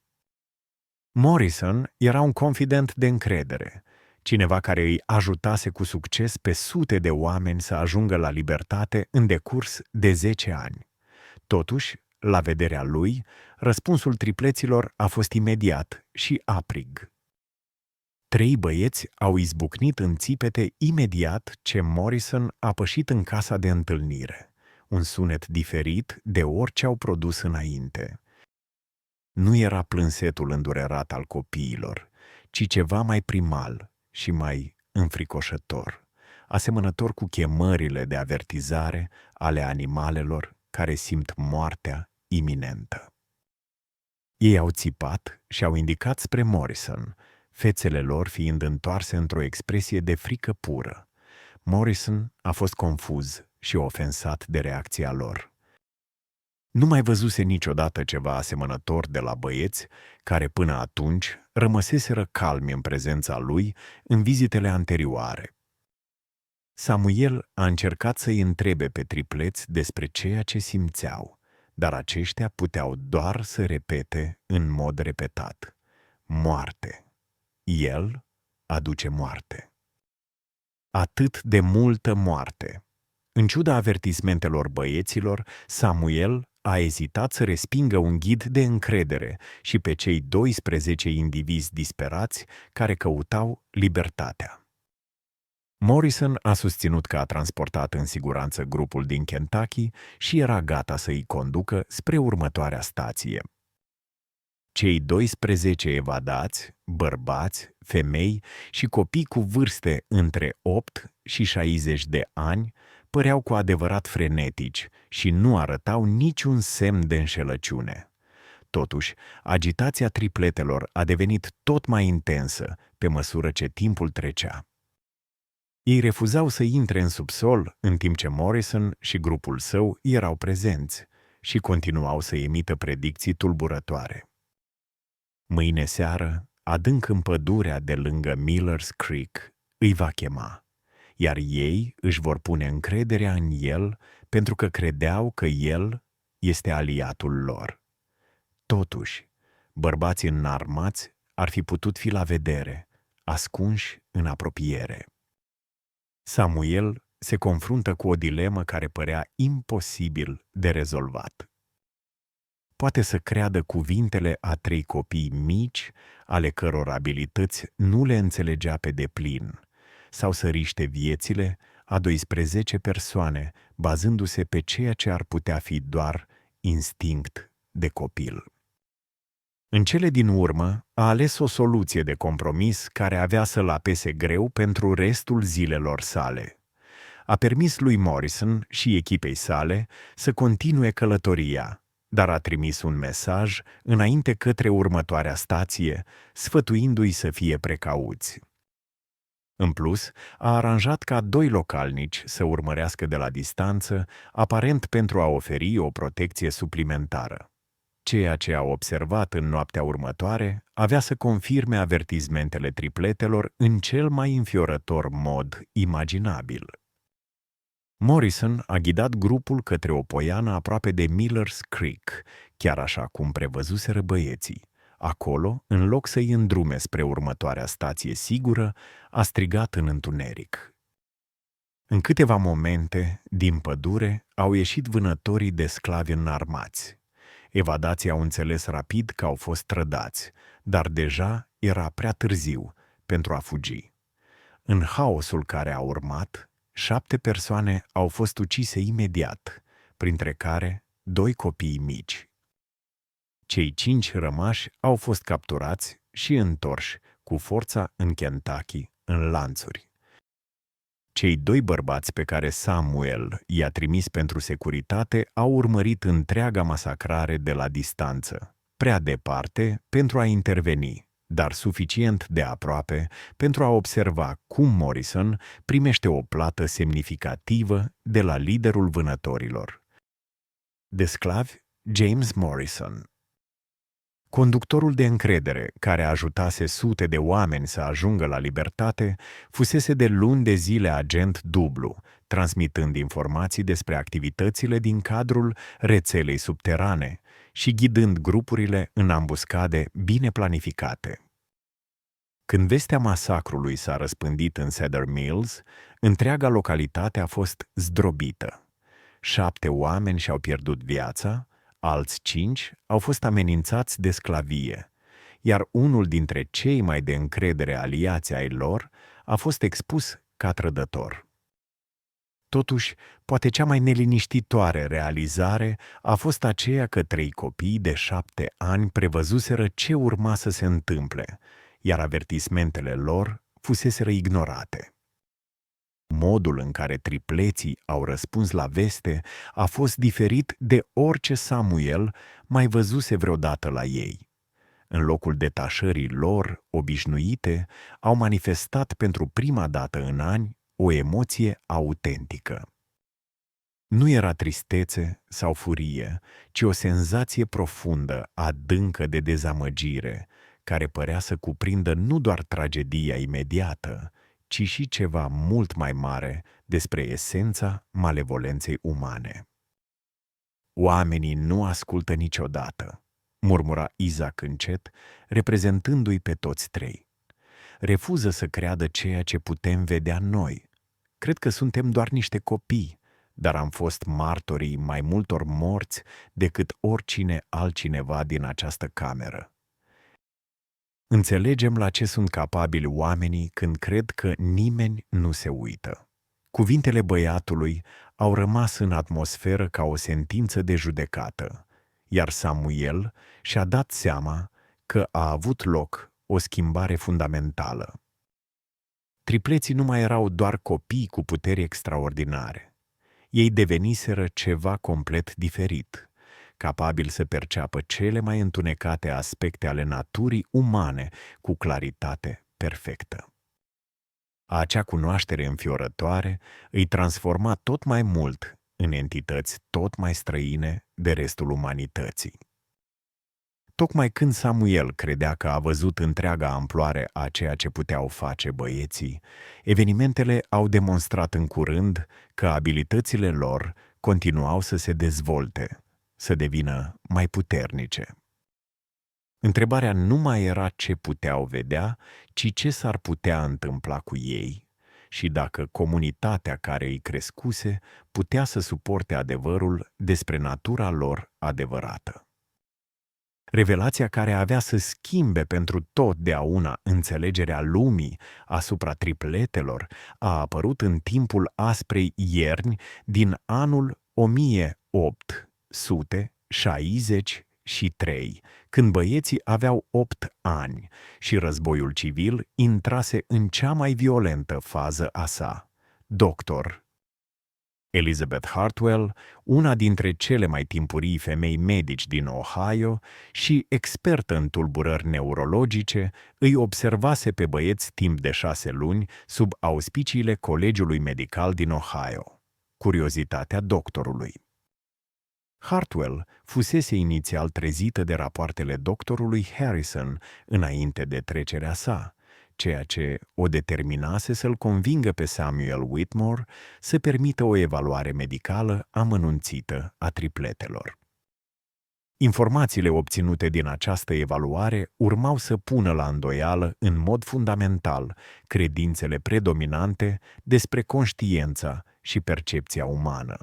Morrison era un confident de încredere, cineva care îi ajutase cu succes pe sute de oameni să ajungă la libertate în decurs de 10 ani. Totuși, la vederea lui, răspunsul tripleților a fost imediat și aprig. 3 băieți au izbucnit în țipete imediat ce Morrison a pășit în casa de întâlnire, un sunet diferit de orice au produs înainte. Nu era plânsetul îndurerat al copiilor, ci ceva mai primal și mai înfricoșător, asemănător cu chemările de avertizare ale animalelor care simt moartea iminentă. Ei au țipat și au indicat spre Morrison, fețele lor fiind întoarse într-o expresie de frică pură. Morrison a fost confuz și ofensat de reacția lor. Nu mai văzuse niciodată ceva asemănător de la băieți care până atunci rămăseseră calmi în prezența lui în vizitele anterioare. Samuel a încercat să-i întrebe pe tripleți despre ceea ce simțeau, dar aceștia puteau doar să repete în mod repetat: moarte. El aduce moarte. Atât de multă moarte. În ciuda avertismentelor băieților, Samuel a ezitat să respingă un ghid de încredere și pe cei 12 indivizi disperați care căutau libertatea. Morrison a susținut că a transportat în siguranță grupul din Kentucky și era gata să îi conducă spre următoarea stație. Cei 12 evadați, bărbați, femei și copii cu vârste între 8 și 60 de ani păreau cu adevărat frenetici și nu arătau niciun semn de înșelăciune. Totuși, agitația tripletelor a devenit tot mai intensă pe măsură ce timpul trecea. Ei refuzau să intre în subsol, în timp ce Morrison și grupul său erau prezenți și continuau să emită predicții tulburătoare. Mâine seară, adânc în pădurea de lângă Miller's Creek, îi va chema, iar ei își vor pune încrederea în el pentru că credeau că el este aliatul lor. Totuși, bărbații înarmați ar fi putut fi la vedere, ascunși în apropiere. Samuel se confruntă cu o dilemă care părea imposibil de rezolvat. poate să creadă cuvintele a 3 copii mici, ale căror abilități nu le înțelegea pe deplin, sau să riște viețile a 12 persoane, bazându-se pe ceea ce ar putea fi doar instinct de copil. În cele din urmă, a ales o soluție de compromis care avea să-l apese greu pentru restul zilelor sale. A permis lui Morrison și echipei sale să continue călătoria, dar a trimis un mesaj înainte către următoarea stație, sfătuindu-i să fie precauți. În plus, a aranjat ca 2 localnici să urmărească de la distanță, aparent pentru a oferi o protecție suplimentară. Ceea ce a observat în noaptea următoare avea să confirme avertizmentele tripletelor în cel mai înfiorător mod imaginabil. Morrison a ghidat grupul către o poiană aproape de Miller's Creek, chiar așa cum prevăzuseră băieții. Acolo, în loc să-i îndrume spre următoarea stație sigură, a strigat în întuneric. În câteva momente, din pădure, au ieșit vânătorii de sclavi înarmați. Evadații au înțeles rapid că au fost trădați, dar deja era prea târziu pentru a fugi. În haosul care a urmat, 7 persoane au fost ucise imediat, printre care 2 copii mici. Cei 5 rămași au fost capturați și întorși cu forța în Kentucky, în lanțuri. Cei 2 bărbați pe care Samuel i-a trimis pentru securitate au urmărit întreaga masacrare de la distanță, prea departe pentru a interveni, dar suficient de aproape pentru a observa cum Morrison primește o plată semnificativă de la liderul vânătorilor. De sclavi, James Morrison. Conductorul de încredere, care ajutase sute de oameni să ajungă la libertate, fusese de luni de zile agent dublu, transmitând informații despre activitățile din cadrul rețelei subterane și ghidând grupurile în ambuscade bine planificate. Când vestea masacrului s-a răspândit în Cedar Mills, întreaga localitate a fost zdrobită. 7 oameni și-au pierdut viața, alți 5 au fost amenințați de sclavie, iar unul dintre cei mai de încredere aliați ai lor a fost expus ca trădător. Totuși, poate cea mai neliniștitoare realizare a fost aceea că 3 copii de 7 ani prevăzuseră ce urma să se întâmple, iar avertismentele lor fuseseră ignorate. Modul în care tripleții au răspuns la veste a fost diferit de orice Samuel mai văzuse vreodată la ei. În locul detașării lor obișnuite, au manifestat pentru prima dată în ani o emoție autentică. Nu era tristețe sau furie, ci o senzație profundă, adâncă de dezamăgire, care părea să cuprindă nu doar tragedia imediată, ci și ceva mult mai mare despre esența malevolenței umane. Oamenii nu ascultă niciodată, murmura Isaac încet, reprezentându-i pe toți 3. Refuză să creadă ceea ce putem vedea noi. Cred că suntem doar niște copii, dar am fost martorii mai multor morți decât oricine altcineva din această cameră. Înțelegem la ce sunt capabili oamenii când cred că nimeni nu se uită. Cuvintele băiatului au rămas în atmosferă ca o sentință de judecată, iar Samuel și-a dat seama că a avut loc o schimbare fundamentală. Tripleții nu mai erau doar copii cu puteri extraordinare. Ei deveniseră ceva complet diferit, capabil să perceapă cele mai întunecate aspecte ale naturii umane cu claritate perfectă. Acea cunoaștere înfiorătoare îi transforma tot mai mult în entități tot mai străine de restul umanității. Tocmai când Samuel credea că a văzut întreaga amploare a ceea ce puteau face băieții, evenimentele au demonstrat în curând că abilitățile lor continuau să se dezvolte, să devină mai puternice. Întrebarea nu mai era ce puteau vedea, ci ce s-ar putea întâmpla cu ei și dacă comunitatea care îi crescuse putea să suporte adevărul despre natura lor adevărată. Revelația care avea să schimbe pentru totdeauna înțelegerea lumii asupra tripletelor a apărut în timpul asprei ierni din anul 1863, când băieții aveau 8 ani și războiul civil intrase în cea mai violentă fază a sa. Dr. Elizabeth Hartwell, una dintre cele mai timpurii femei medici din Ohio și expertă în tulburări neurologice, îi observase pe băieți timp de 6 luni sub auspiciile Colegiului Medical din Ohio. Curiozitatea doctorului. Hartwell fusese inițial trezită de rapoartele doctorului Harrison înainte de trecerea sa, ceea ce o determinase să-l convingă pe Samuel Whitmore să permită o evaluare medicală amănunțită a tripletelor. Informațiile obținute din această evaluare urmau să pună la îndoială în mod fundamental credințele predominante despre conștiința și percepția umană.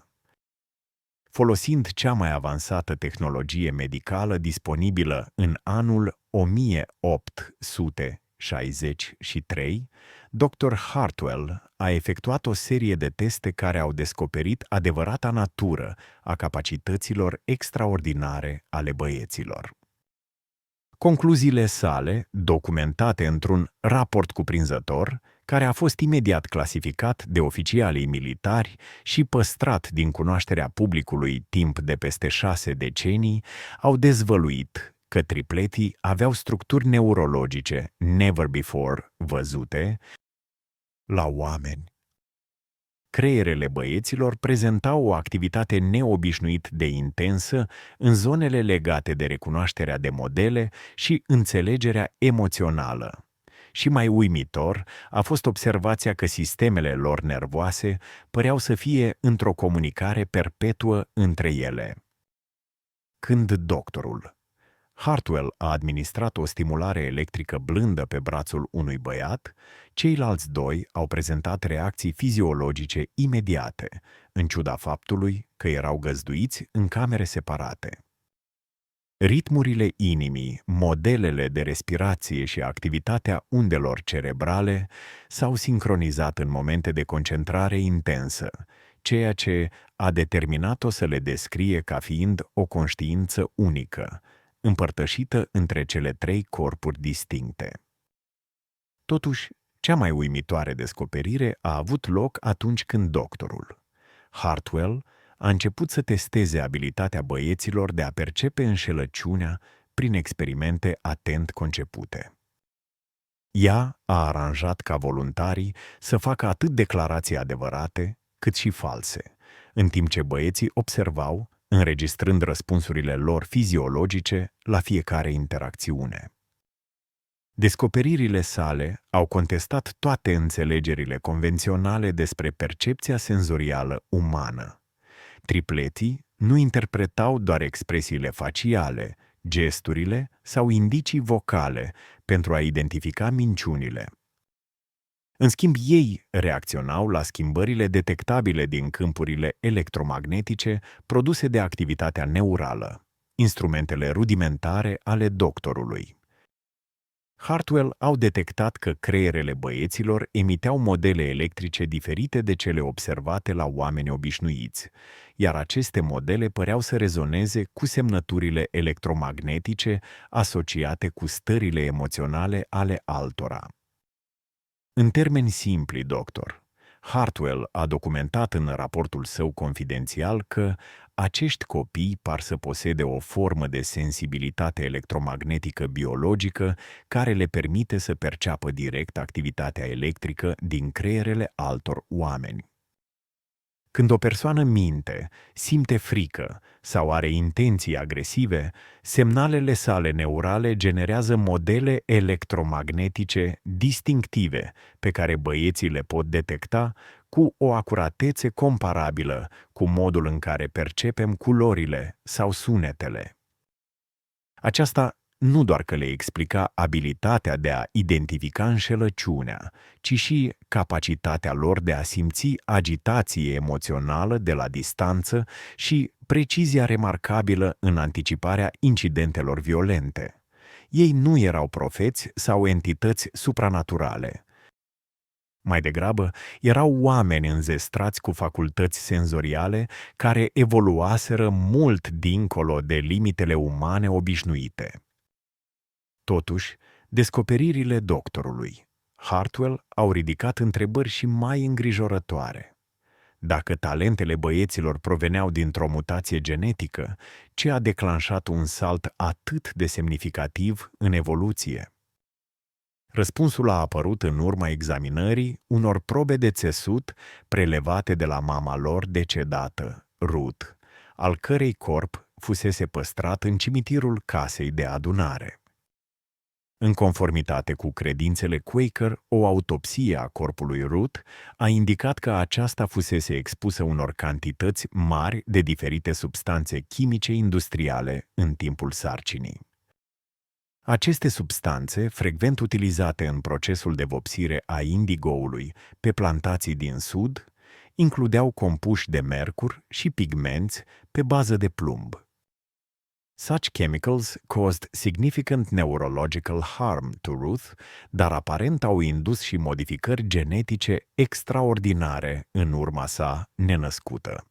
Folosind cea mai avansată tehnologie medicală disponibilă în anul 1863, Dr. Hartwell a efectuat o serie de teste care au descoperit adevărata natură a capacităților extraordinare ale băieților. Concluziile sale, documentate într-un raport cuprinzător, care a fost imediat clasificat de oficialii militari și păstrat din cunoașterea publicului timp de peste 6 decenii, au dezvăluit că tripletii aveau structuri neurologice never before văzute la oameni. Creierele băieților prezentau o activitate neobișnuit de intensă în zonele legate de recunoașterea de modele și înțelegerea emoțională. Și mai uimitor a fost observația că sistemele lor nervoase păreau să fie într-o comunicare perpetuă între ele. Când doctorul Hartwell a administrat o stimulare electrică blândă pe brațul unui băiat, ceilalți doi au prezentat reacții fiziologice imediate, în ciuda faptului că erau găzduiți în camere separate. Ritmurile inimii, modelele de respirație și activitatea undelor cerebrale s-au sincronizat în momente de concentrare intensă, ceea ce a determinat-o să le descrie ca fiind o conștiință unică, împărtășită între cele 3 corpuri distincte. Totuși, cea mai uimitoare descoperire a avut loc atunci când doctorul Hartwell a început să testeze abilitatea băieților de a percepe înșelăciunea prin experimente atent concepute. Ea a aranjat ca voluntarii să facă atât declarații adevărate cât și false, în timp ce băieții observau, înregistrând răspunsurile lor fiziologice la fiecare interacțiune. Descoperirile sale au contestat toate înțelegerile convenționale despre percepția senzorială umană. Tripletii nu interpretau doar expresiile faciale, gesturile sau indicii vocale pentru a identifica minciunile. În schimb, ei reacționau la schimbările detectabile din câmpurile electromagnetice produse de activitatea neurală, instrumentele rudimentare ale doctorului. Hartwell au detectat că creierele băieților emiteau modele electrice diferite de cele observate la oameni obișnuiți, iar aceste modele păreau să rezoneze cu semnăturile electromagnetice asociate cu stările emoționale ale altora. În termeni simpli, doctor, Hartwell a documentat în raportul său confidențial că acești copii par să posede o formă de sensibilitate electromagnetică biologică care le permite să perceapă direct activitatea electrică din creierele altor oameni. Când o persoană minte, simte frică sau are intenții agresive, semnalele sale neurale generează modele electromagnetice distinctive pe care băieții le pot detecta cu o acuratețe comparabilă cu modul în care percepem culorile sau sunetele. Aceasta nu doar că le explica abilitatea de a identifica înșelăciunea, ci și capacitatea lor de a simți agitație emoțională de la distanță și precizia remarcabilă în anticiparea incidentelor violente. Ei nu erau profeți sau entități supranaturale. Mai degrabă, erau oameni înzestrați cu facultăți senzoriale care evoluaseră mult dincolo de limitele umane obișnuite. Totuși, descoperirile doctorului Hartwell au ridicat întrebări și mai îngrijorătoare. Dacă talentele băieților proveneau dintr-o mutație genetică, ce a declanșat un salt atât de semnificativ în evoluție? Răspunsul a apărut în urma examinării unor probe de țesut prelevate de la mama lor decedată, Ruth, al cărei corp fusese păstrat în cimitirul casei de adunare. În conformitate cu credințele Quaker, o autopsie a corpului Ruth a indicat că aceasta fusese expusă unor cantități mari de diferite substanțe chimice industriale în timpul sarcinii. Aceste substanțe, frecvent utilizate în procesul de vopsire a indigoului pe plantații din sud, includeau compuși de mercur și pigmenți pe bază de plumb. Such chemicals caused significant neurological harm to Ruth, dar aparent au indus și modificări genetice extraordinare în urma sa nenăscută.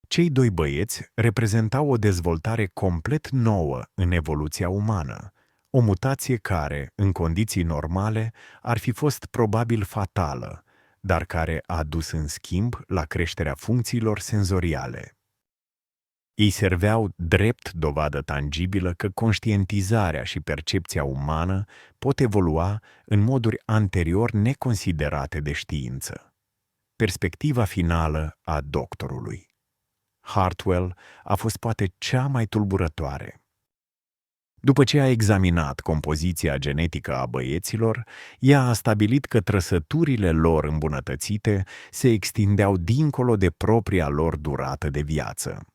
Cei doi băieți reprezentau o dezvoltare complet nouă în evoluția umană, o mutație care, în condiții normale, ar fi fost probabil fatală, dar care a dus în schimb la creșterea funcțiilor senzoriale. Ei serveau drept dovadă tangibilă că conștientizarea și percepția umană pot evolua în moduri anterior neconsiderate de știință. Perspectiva finală a doctorului Hartwell a fost poate cea mai tulburătoare. După ce a examinat compoziția genetică a băieților, ea a stabilit că trăsăturile lor îmbunătățite se extindeau dincolo de propria lor durată de viață.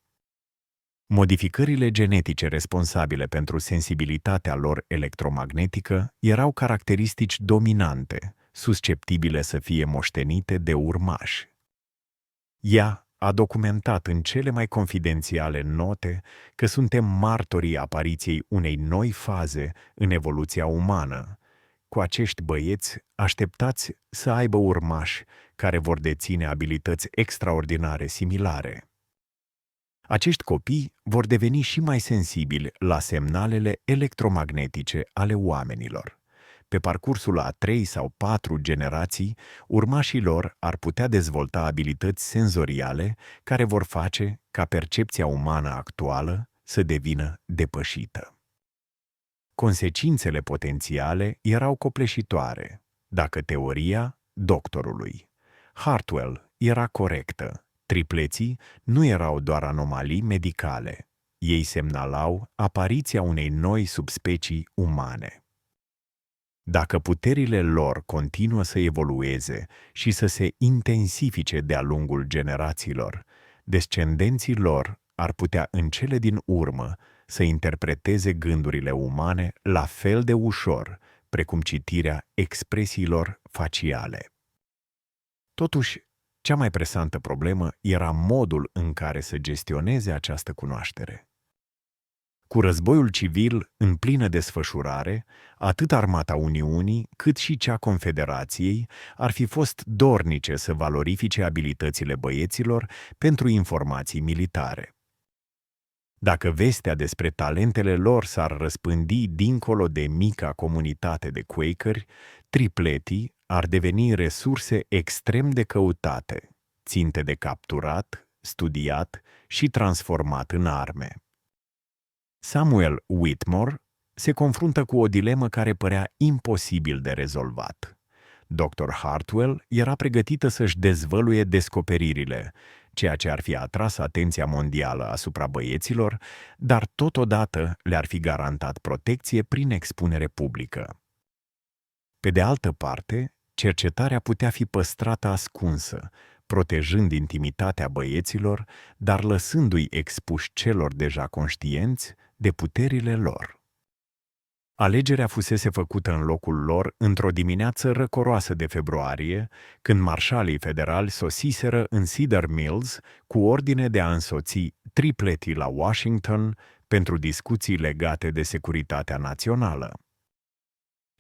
Modificările genetice responsabile pentru sensibilitatea lor electromagnetică erau caracteristici dominante, susceptibile să fie moștenite de urmași. Ea a documentat în cele mai confidențiale note că suntem martorii apariției unei noi faze în evoluția umană, cu acești băieți așteptați să aibă urmași care vor deține abilități extraordinare similare. Acești copii vor deveni și mai sensibili la semnalele electromagnetice ale oamenilor. Pe parcursul a 3 sau 4 generații, urmașii lor ar putea dezvolta abilități senzoriale care vor face ca percepția umană actuală să devină depășită. Consecințele potențiale erau copleșitoare, dacă teoria doctorului Hartwell era corectă. Tripleții nu erau doar anomalii medicale. Ei semnalau apariția unei noi subspecii umane. Dacă puterile lor continuă să evolueze și să se intensifice de-a lungul generațiilor, descendenții lor ar putea în cele din urmă să interpreteze gândurile umane la fel de ușor, precum citirea expresiilor faciale. Totuși, cea mai presantă problemă era modul în care să gestioneze această cunoaștere. Cu războiul civil în plină desfășurare, atât armata Uniunii, cât și cea Confederației ar fi fost dornice să valorifice abilitățile băieților pentru informații militare. Dacă vestea despre talentele lor s-ar răspândi dincolo de mica comunitate de Quakeri, tripletii ar deveni resurse extrem de căutate, ținte de capturat, studiat și transformat în arme. Samuel Whitmore se confruntă cu o dilemă care părea imposibil de rezolvat. Dr. Hartwell era pregătită să-și dezvăluie descoperirile, ceea ce ar fi atras atenția mondială asupra băieților, dar totodată le-ar fi garantat protecție prin expunere publică. Pe de altă parte, cercetarea putea fi păstrată ascunsă, protejând intimitatea băieților, dar lăsându-i expuși celor deja conștienți de puterile lor. Alegerea fusese făcută în locul lor într-o dimineață răcoroasă de februarie, când marșalii federali sosiseră în Cedar Mills cu ordine de a însoți tripletii la Washington pentru discuții legate de securitatea națională.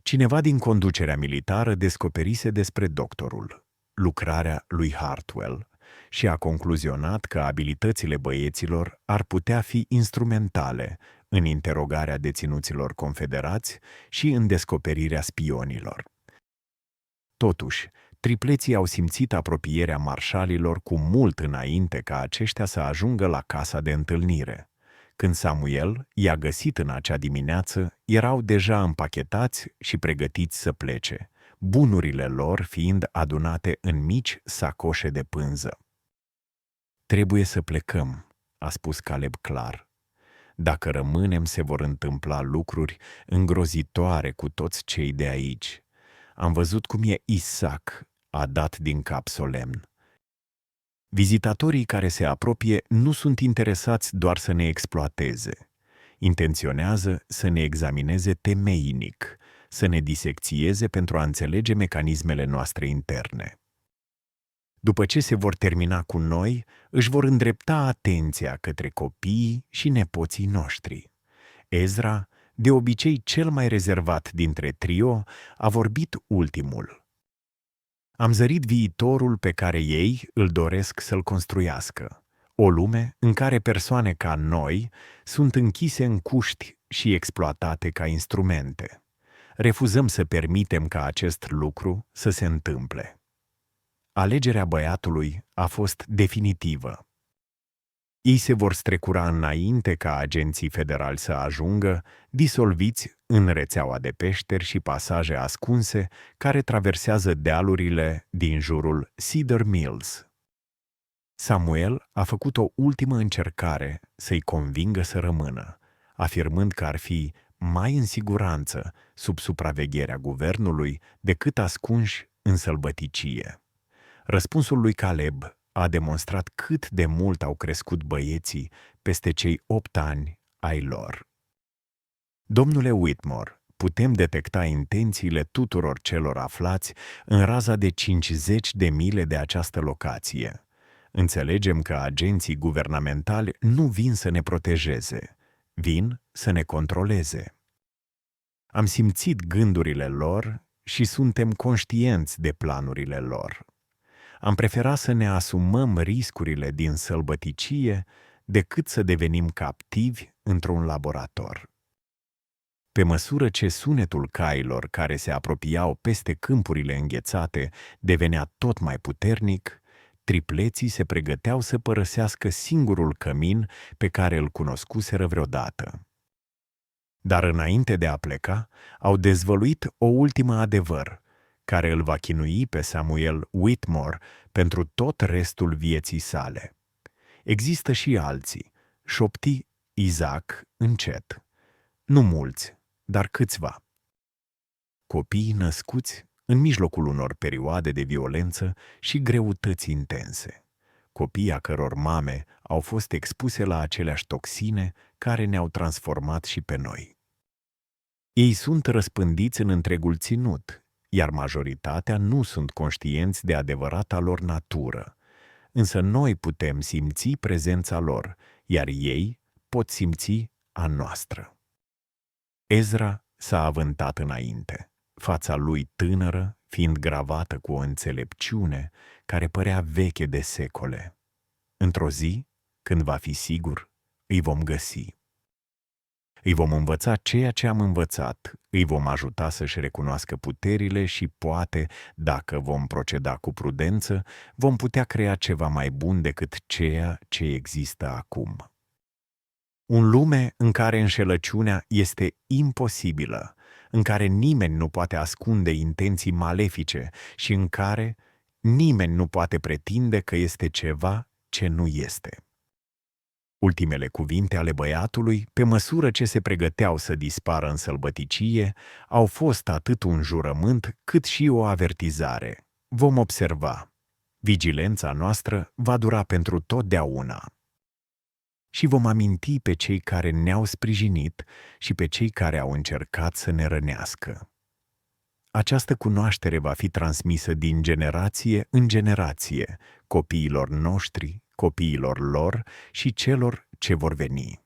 Cineva din conducerea militară descoperise despre doctorul, lucrarea lui Hartwell, și a concluzionat că abilitățile băieților ar putea fi instrumentale în interogarea deținuților confederați și în descoperirea spionilor. Totuși, tripleții au simțit apropierea marșalilor cu mult înainte ca aceștia să ajungă la casa de întâlnire. Când Samuel i-a găsit în acea dimineață, erau deja împachetați și pregătiți să plece, bunurile lor fiind adunate în mici sacoșe de pânză. "Trebuie să plecăm," a spus Caleb clar. "Dacă rămânem, se vor întâmpla lucruri îngrozitoare cu toți cei de aici. Am văzut cum e Isaac," a dat din cap solemn. "Vizitatorii care se apropie nu sunt interesați doar să ne exploateze. Intenționează să ne examineze temeinic, să ne disecțieze pentru a înțelege mecanismele noastre interne. După ce se vor termina cu noi, își vor îndrepta atenția către copiii și nepoții noștri." Ezra, de obicei cel mai rezervat dintre trio, a vorbit ultimul. "Am zărit viitorul pe care ei îl doresc să-l construiască. O lume în care persoane ca noi sunt închise în cuști și exploatate ca instrumente. Refuzăm să permitem ca acest lucru să se întâmple." Alegerea băiatului a fost definitivă. Ei se vor strecura înainte ca agenții federali să ajungă, disolviți în rețeaua de peșteri și pasaje ascunse care traversează dealurile din jurul Cedar Mills. Samuel a făcut o ultimă încercare să-i convingă să rămână, afirmând că ar fi mai în siguranță sub supravegherea guvernului decât ascunși în sălbăticie. Răspunsul lui Caleb a demonstrat cât de mult au crescut băieții peste cei 8 ani ai lor. "Domnule Whitmore, putem detecta intențiile tuturor celor aflați în raza de 50 de mile de această locație. Înțelegem că agenții guvernamentali nu vin să ne protejeze, vin să ne controleze. Am simțit gândurile lor și suntem conștienți de planurile lor. Am preferat să ne asumăm riscurile din sălbăticie decât să devenim captivi într-un laborator." Pe măsură ce sunetul cailor care se apropiau peste câmpurile înghețate devenea tot mai puternic, tripleții se pregăteau să părăsească singurul cămin pe care îl cunoscuseră vreodată. Dar înainte de a pleca, au dezvăluit o ultimă adevăr, care îl va chinui pe Samuel Whitmore pentru tot restul vieții sale. "Există și alții," șopti Isaac încet. "Nu mulți, dar câțiva. Copiii născuți în mijlocul unor perioade de violență și greutăți intense. Copii a căror mame au fost expuse la aceleași toxine care ne-au transformat și pe noi. Ei sunt răspândiți în întregul ținut, iar majoritatea nu sunt conștienți de adevărata lor natură, însă noi putem simți prezența lor, iar ei pot simți a noastră." Ezra s-a avântat înainte, fața lui tânără fiind gravată cu o înțelepciune care părea veche de secole. "Într-o zi, când va fi sigur, îi vom găsi. Îi vom învăța ceea ce am învățat, îi vom ajuta să-și recunoască puterile și poate, dacă vom proceda cu prudență, vom putea crea ceva mai bun decât ceea ce există acum. Un lume în care înșelăciunea este imposibilă, în care nimeni nu poate ascunde intenții malefice și în care nimeni nu poate pretinde că este ceva ce nu este." Ultimele cuvinte ale băiatului, pe măsură ce se pregăteau să dispară în sălbăticie, au fost atât un jurământ cât și o avertizare. Vom observa. Vigilența noastră va dura pentru totdeauna. și vom aminti pe cei care ne-au sprijinit și pe cei care au încercat să ne rănească. Această cunoaștere va fi transmisă din generație în generație, copiilor noștri, copiilor lor și celor ce vor veni.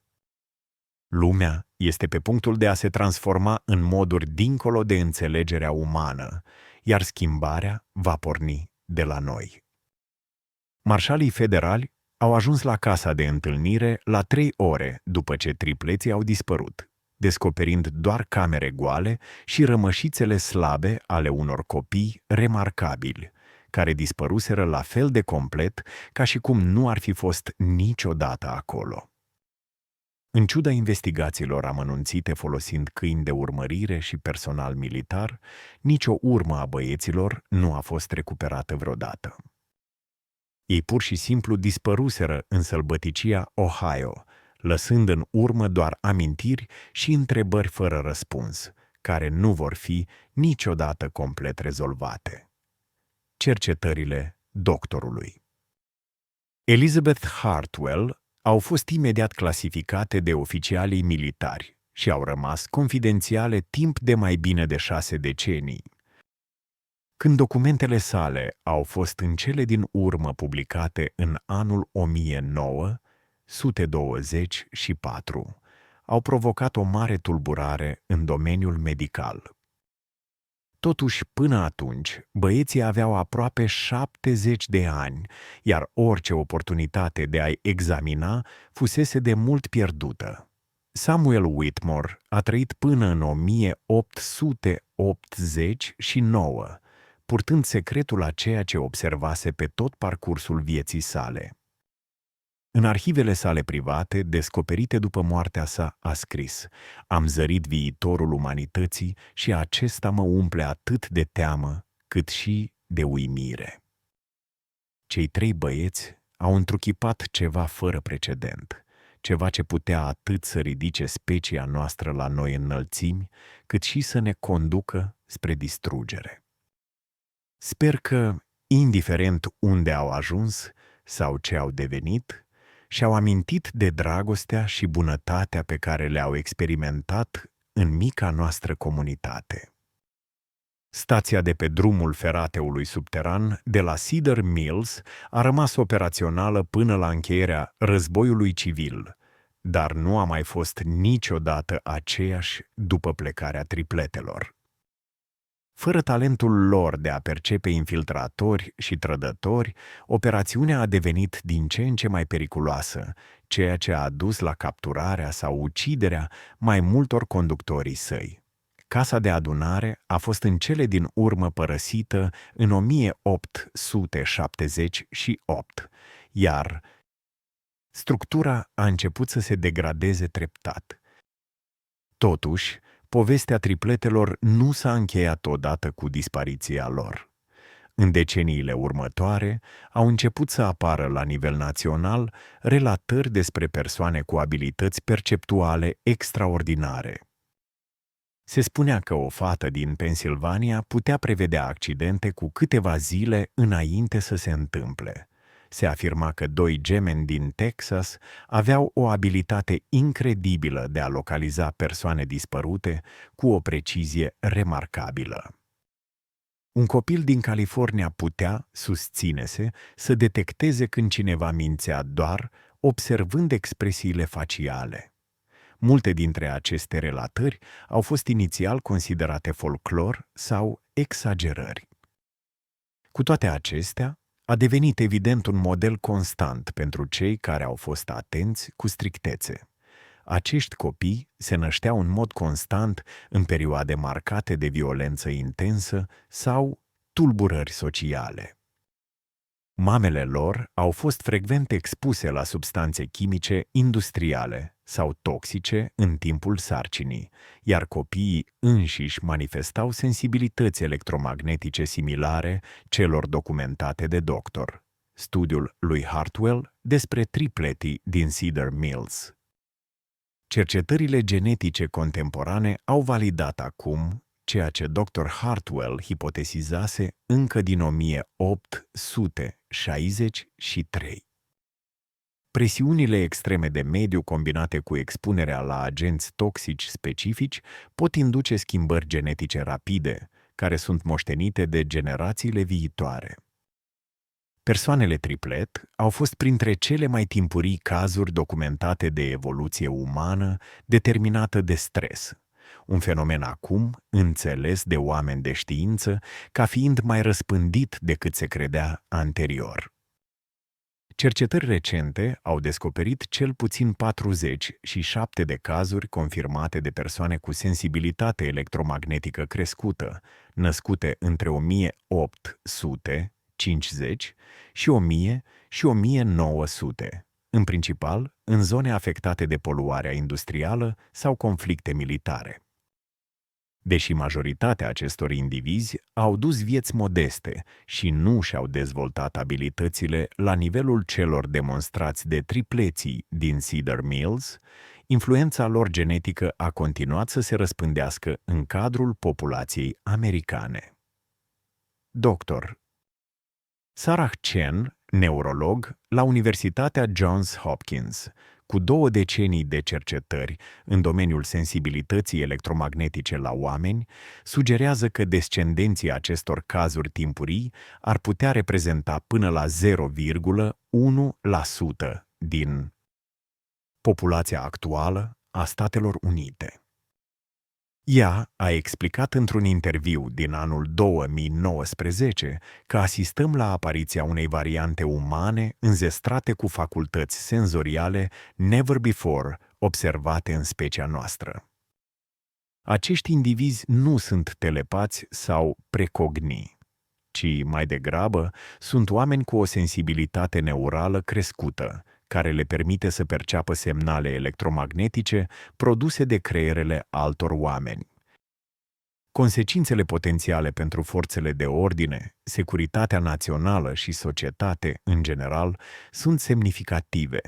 Lumea este pe punctul de a se transforma în moduri dincolo de înțelegerea umană, iar schimbarea va porni de la noi. Marșalii federali au ajuns la casa de întâlnire la 3 ore după ce tripleții au dispărut, descoperind doar camere goale și rămășițele slabe ale unor copii remarcabili, care dispăruseră la fel de complet ca și cum nu ar fi fost niciodată acolo. În ciuda investigațiilor amănunțite folosind câini de urmărire și personal militar, nicio urmă a băieților nu a fost recuperată vreodată. Ei pur și simplu dispăruseră în sălbăticia Ohio, lăsând în urmă doar amintiri și întrebări fără răspuns, care nu vor fi niciodată complet rezolvate. Cercetările doctorului. Elizabeth Hartwell au fost imediat clasificate de oficialii militari și au rămas confidențiale timp de mai bine de 6 decenii. Când documentele sale au fost în cele din urmă publicate în anul 1924, au provocat o mare tulburare în domeniul medical. Totuși, până atunci, băieții aveau aproape 70 de ani, iar orice oportunitate de a-i examina fusese de mult pierdută. Samuel Whitmore a trăit până în 1889, purtând secretul a ceea ce observase pe tot parcursul vieții sale. În arhivele sale private, descoperite după moartea sa, a scris: "Am zărit viitorul umanității și acesta mă umple atât de teamă, cât și de uimire." Cei 3 băieți au întruchipat ceva fără precedent, ceva ce putea atât să ridice specia noastră la noi înălțimi, cât și să ne conducă spre distrugere. Sper că, indiferent unde au ajuns sau ce au devenit, și-au amintit de dragostea și bunătatea pe care le-au experimentat în mica noastră comunitate. Stația de pe drumul ferateului subteran de la Cedar Mills a rămas operațională până la încheierea războiului civil, dar nu a mai fost niciodată aceeași după plecarea tripletelor. Fără talentul lor de a percepe infiltratori și trădători, operațiunea a devenit din ce în ce mai periculoasă, ceea ce a dus la capturarea sau uciderea mai multor conductorii săi. Casa de adunare a fost în cele din urmă părăsită în 1878, iar structura a început să se degradeze treptat. Totuși, povestea tripletelor nu s-a încheiat odată cu dispariția lor. În deceniile următoare au început să apară la nivel național relatări despre persoane cu abilități perceptuale extraordinare. Se spunea că o fată din Pennsylvania putea prevedea accidente cu câteva zile înainte să se întâmple. Se afirma că 2 gemeni din Texas aveau o abilitate incredibilă de a localiza persoane dispărute cu o precizie remarcabilă. Un copil din California putea, susține-se, să detecteze când cineva mințea doar observând expresiile faciale. Multe dintre aceste relatări au fost inițial considerate folclor sau exagerări. Cu toate acestea, a devenit evident un model constant pentru cei care au fost atenți cu strictețe. Acești copii se nășteau în mod constant în perioade marcate de violență intensă sau tulburări sociale. Mamele lor au fost frecvent expuse la substanțe chimice industriale sau toxice în timpul sarcinii, iar copiii înșiși manifestau sensibilități electromagnetice similare celor documentate de doctor. Studiul lui Hartwell despre tripletii din Cedar Mills. Cercetările genetice contemporane au validat acum ceea ce dr. Hartwell hipotezizase încă din 1863. Presiunile extreme de mediu combinate cu expunerea la agenți toxici specifici pot induce schimbări genetice rapide, care sunt moștenite de generațiile viitoare. Persoanele triplet au fost printre cele mai timpurii cazuri documentate de evoluție umană determinată de stres, un fenomen acum înțeles de oameni de știință ca fiind mai răspândit decât se credea anterior. Cercetări recente au descoperit cel puțin 47 de cazuri confirmate de persoane cu sensibilitate electromagnetică crescută, născute între 1850 și 1000 și 1900, în principal în zone afectate de poluarea industrială sau conflicte militare. Deși majoritatea acestor indivizi au dus vieți modeste și nu și-au dezvoltat abilitățile la nivelul celor demonstrați de tripleții din Cedar Mills, influența lor genetică a continuat să se răspândească în cadrul populației americane. Dr. Sarah Chen, neurolog la Universitatea Johns Hopkins, cu 2 decenii de cercetări în domeniul sensibilității electromagnetice la oameni, sugerează că descendenții acestor cazuri timpurii ar putea reprezenta până la 0,1% din populația actuală a Statelor Unite. Ea a explicat într-un interviu din anul 2019 că asistăm la apariția unei variante umane înzestrate cu facultăți senzoriale never before observate în specia noastră. Acești indivizi nu sunt telepați sau precogni, ci mai degrabă sunt oameni cu o sensibilitate neurală crescută, care le permite să perceapă semnale electromagnetice produse de creierele altor oameni. Consecințele potențiale pentru forțele de ordine, securitatea națională și societate în general sunt semnificative,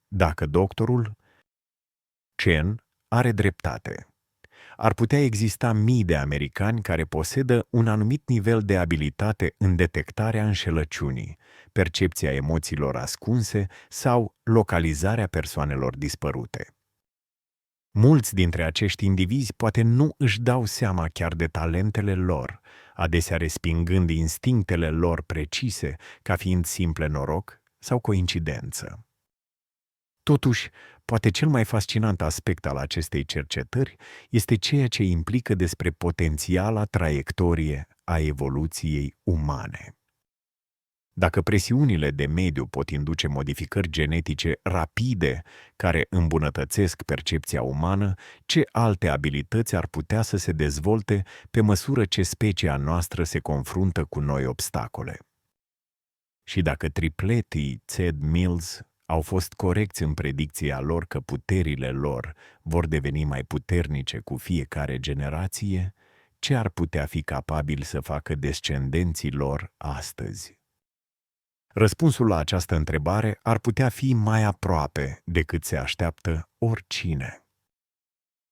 dacă doctorul Chen are dreptate. Ar putea exista mii de americani care posedă un anumit nivel de abilitate în detectarea înșelăciunii, percepția emoțiilor ascunse sau localizarea persoanelor dispărute. Mulți dintre acești indivizi poate nu își dau seama chiar de talentele lor, adesea respingând instinctele lor precise ca fiind simple noroc sau coincidență. Totuși, poate cel mai fascinant aspect al acestei cercetări este ceea ce implică despre potențiala traiectorie a evoluției umane. Dacă presiunile de mediu pot induce modificări genetice rapide care îmbunătățesc percepția umană, ce alte abilități ar putea să se dezvolte pe măsură ce specia noastră se confruntă cu noi obstacole? Și dacă tripletii Ced Mills au fost corecți în predicția lor că puterile lor vor deveni mai puternice cu fiecare generație, ce ar putea fi capabil să facă descendenții lor astăzi? Răspunsul la această întrebare ar putea fi mai aproape decât se așteaptă oricine.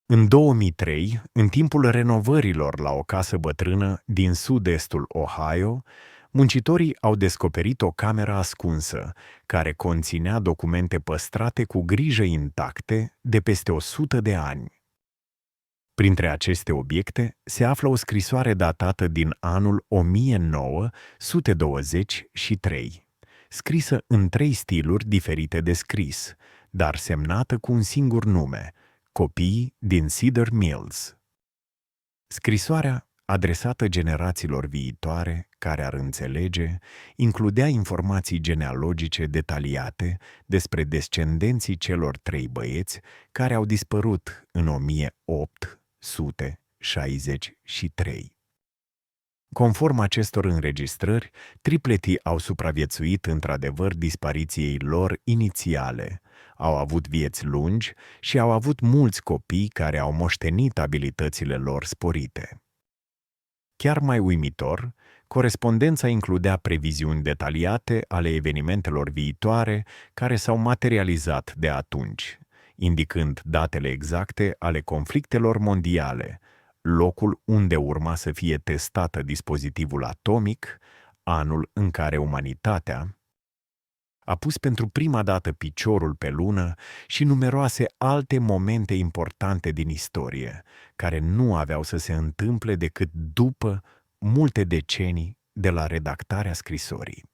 În 2003, în timpul renovărilor la o casă bătrână din sud-estul Ohio, muncitorii au descoperit o cameră ascunsă, care conținea documente păstrate cu grijă intacte de peste 100 de ani. Printre aceste obiecte se află o scrisoare datată din anul 1923, scrisă în 3 stiluri diferite de scris, dar semnată cu un singur nume, Copii din Cedar Mills. Scrisoarea, adresată generațiilor viitoare care ar înțelege, includea informații genealogice detaliate despre descendenții celor 3 băieți care au dispărut în 1863. Conform acestor înregistrări, tripletii au supraviețuit într-adevăr dispariției lor inițiale, au avut vieți lungi și au avut mulți copii care au moștenit abilitățile lor sporite. Chiar mai uimitor, corespondența includea previziuni detaliate ale evenimentelor viitoare care s-au materializat de atunci, indicând datele exacte ale conflictelor mondiale, locul unde urma să fie testată dispozitivul atomic, anul în care umanitatea A pus pentru prima dată piciorul pe lună și numeroase alte momente importante din istorie, care nu aveau să se întâmple decât după multe decenii de la redactarea scrisorii.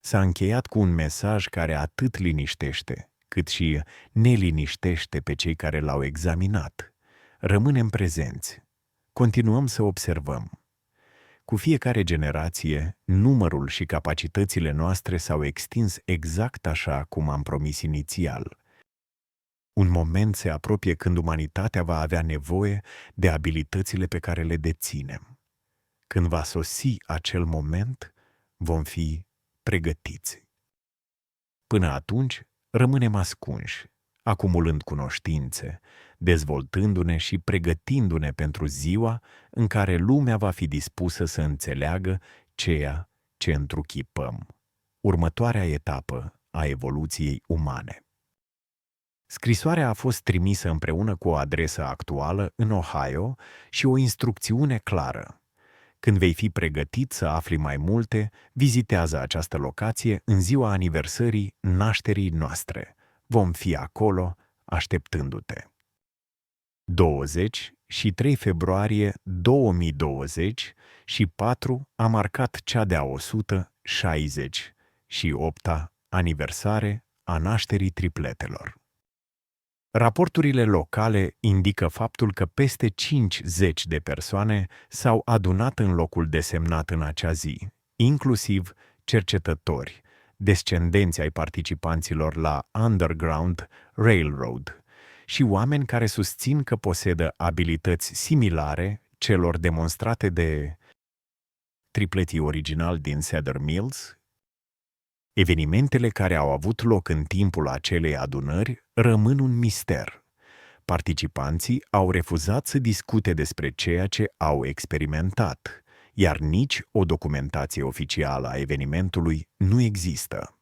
S-a încheiat cu un mesaj care atât liniștește, cât și neliniștește pe cei care l-au examinat. Rămânem prezenți. Continuăm să observăm. Cu fiecare generație, numărul și capacitățile noastre s-au extins exact așa cum am promis inițial. Un moment se apropie când umanitatea va avea nevoie de abilitățile pe care le deținem. Când va sosi acel moment, vom fi pregătiți. Până atunci, rămânem ascunși, acumulând cunoștințe, dezvoltându-ne și pregătindu-ne pentru ziua în care lumea va fi dispusă să înțeleagă ceea ce întruchipăm, următoarea etapă a evoluției umane. Scrisoarea a fost trimisă împreună cu o adresă actuală în Ohio și o instrucțiune clară. Când vei fi pregătit să afli mai multe, vizitează această locație în ziua aniversării nașterii noastre. Vom fi acolo așteptându-te. 20 și 3 februarie 2020 și 4 a marcat cea de-a 168-a aniversare a nașterii tripletelor. Raporturile locale indică faptul că peste 50 de persoane s-au adunat în locul desemnat în acea zi, inclusiv cercetători, descendenți ai participanților la Underground Railroad și oameni care susțin că posedă abilități similare celor demonstrate de tripletii originali din Cedar Mills. Evenimentele care au avut loc în timpul acelei adunări rămân un mister. Participanții au refuzat să discute despre ceea ce au experimentat, iar nici o documentație oficială a evenimentului nu există.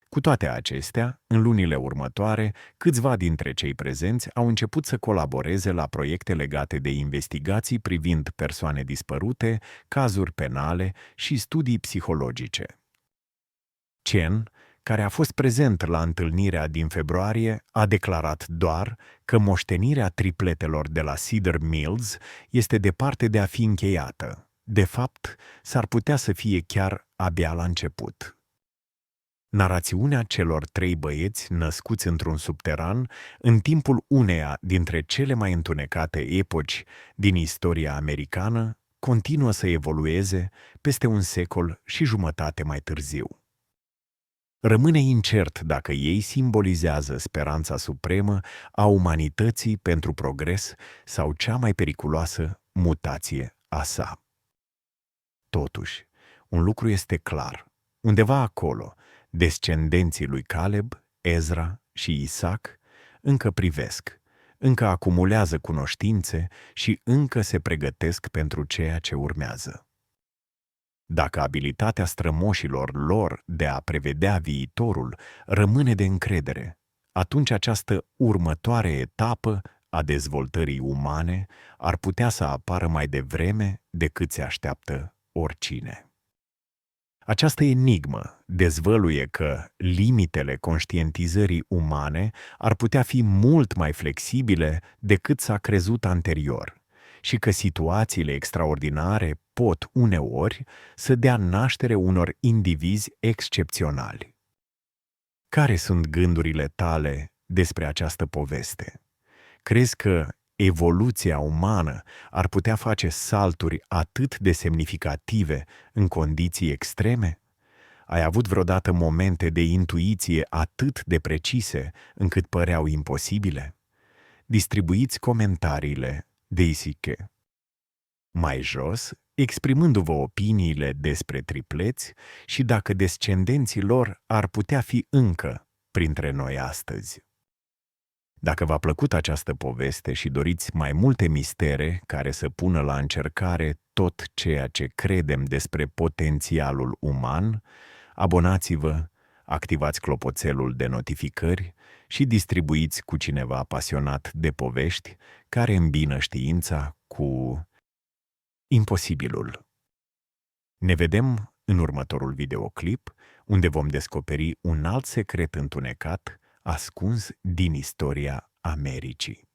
Cu toate acestea, în lunile următoare, câțiva dintre cei prezenți au început să colaboreze la proiecte legate de investigații privind persoane dispărute, cazuri penale și studii psihologice. Chen, care a fost prezent la întâlnirea din februarie, a declarat doar că moștenirea tripletelor de la Cedar Mills este departe de a fi încheiată. De fapt, s-ar putea să fie chiar abia la început. Narațiunea celor 3 băieți născuți într-un subteran în timpul uneia dintre cele mai întunecate epoci din istoria americană continuă să evolueze peste un secol și jumătate mai târziu. Rămâne incert dacă ei simbolizează speranța supremă a umanității pentru progres sau cea mai periculoasă mutație a sa. Totuși, un lucru este clar. Undeva acolo, descendenții lui Caleb, Ezra și Isaac încă privesc, încă acumulează cunoștințe și încă se pregătesc pentru ceea ce urmează. Dacă abilitatea strămoșilor lor de a prevedea viitorul rămâne de încredere, atunci această următoare etapă a dezvoltării umane ar putea să apară mai devreme decât se așteaptă oricine. Această enigmă dezvăluie că limitele conștientizării umane ar putea fi mult mai flexibile decât s-a crezut anterior și că situațiile extraordinare pot uneori să dea naștere unor indivizi excepționali. Care sunt gândurile tale despre această poveste? Crezi că evoluția umană ar putea face salturi atât de semnificative în condiții extreme? Ai avut vreodată momente de intuiție atât de precise încât păreau imposibile? Distribuiți comentariile Deisiche mai jos, exprimându-vă opiniile despre tripleți și dacă descendenții lor ar putea fi încă printre noi astăzi. Dacă v-a plăcut această poveste și doriți mai multe mistere care să pună la încercare tot ceea ce credem despre potențialul uman, abonați-vă, activați clopoțelul de notificări și distribuiți cu cineva pasionat de povești care îmbină știința cu imposibilul. Ne vedem în următorul videoclip, unde vom descoperi un alt secret întunecat ascuns din istoria Americii.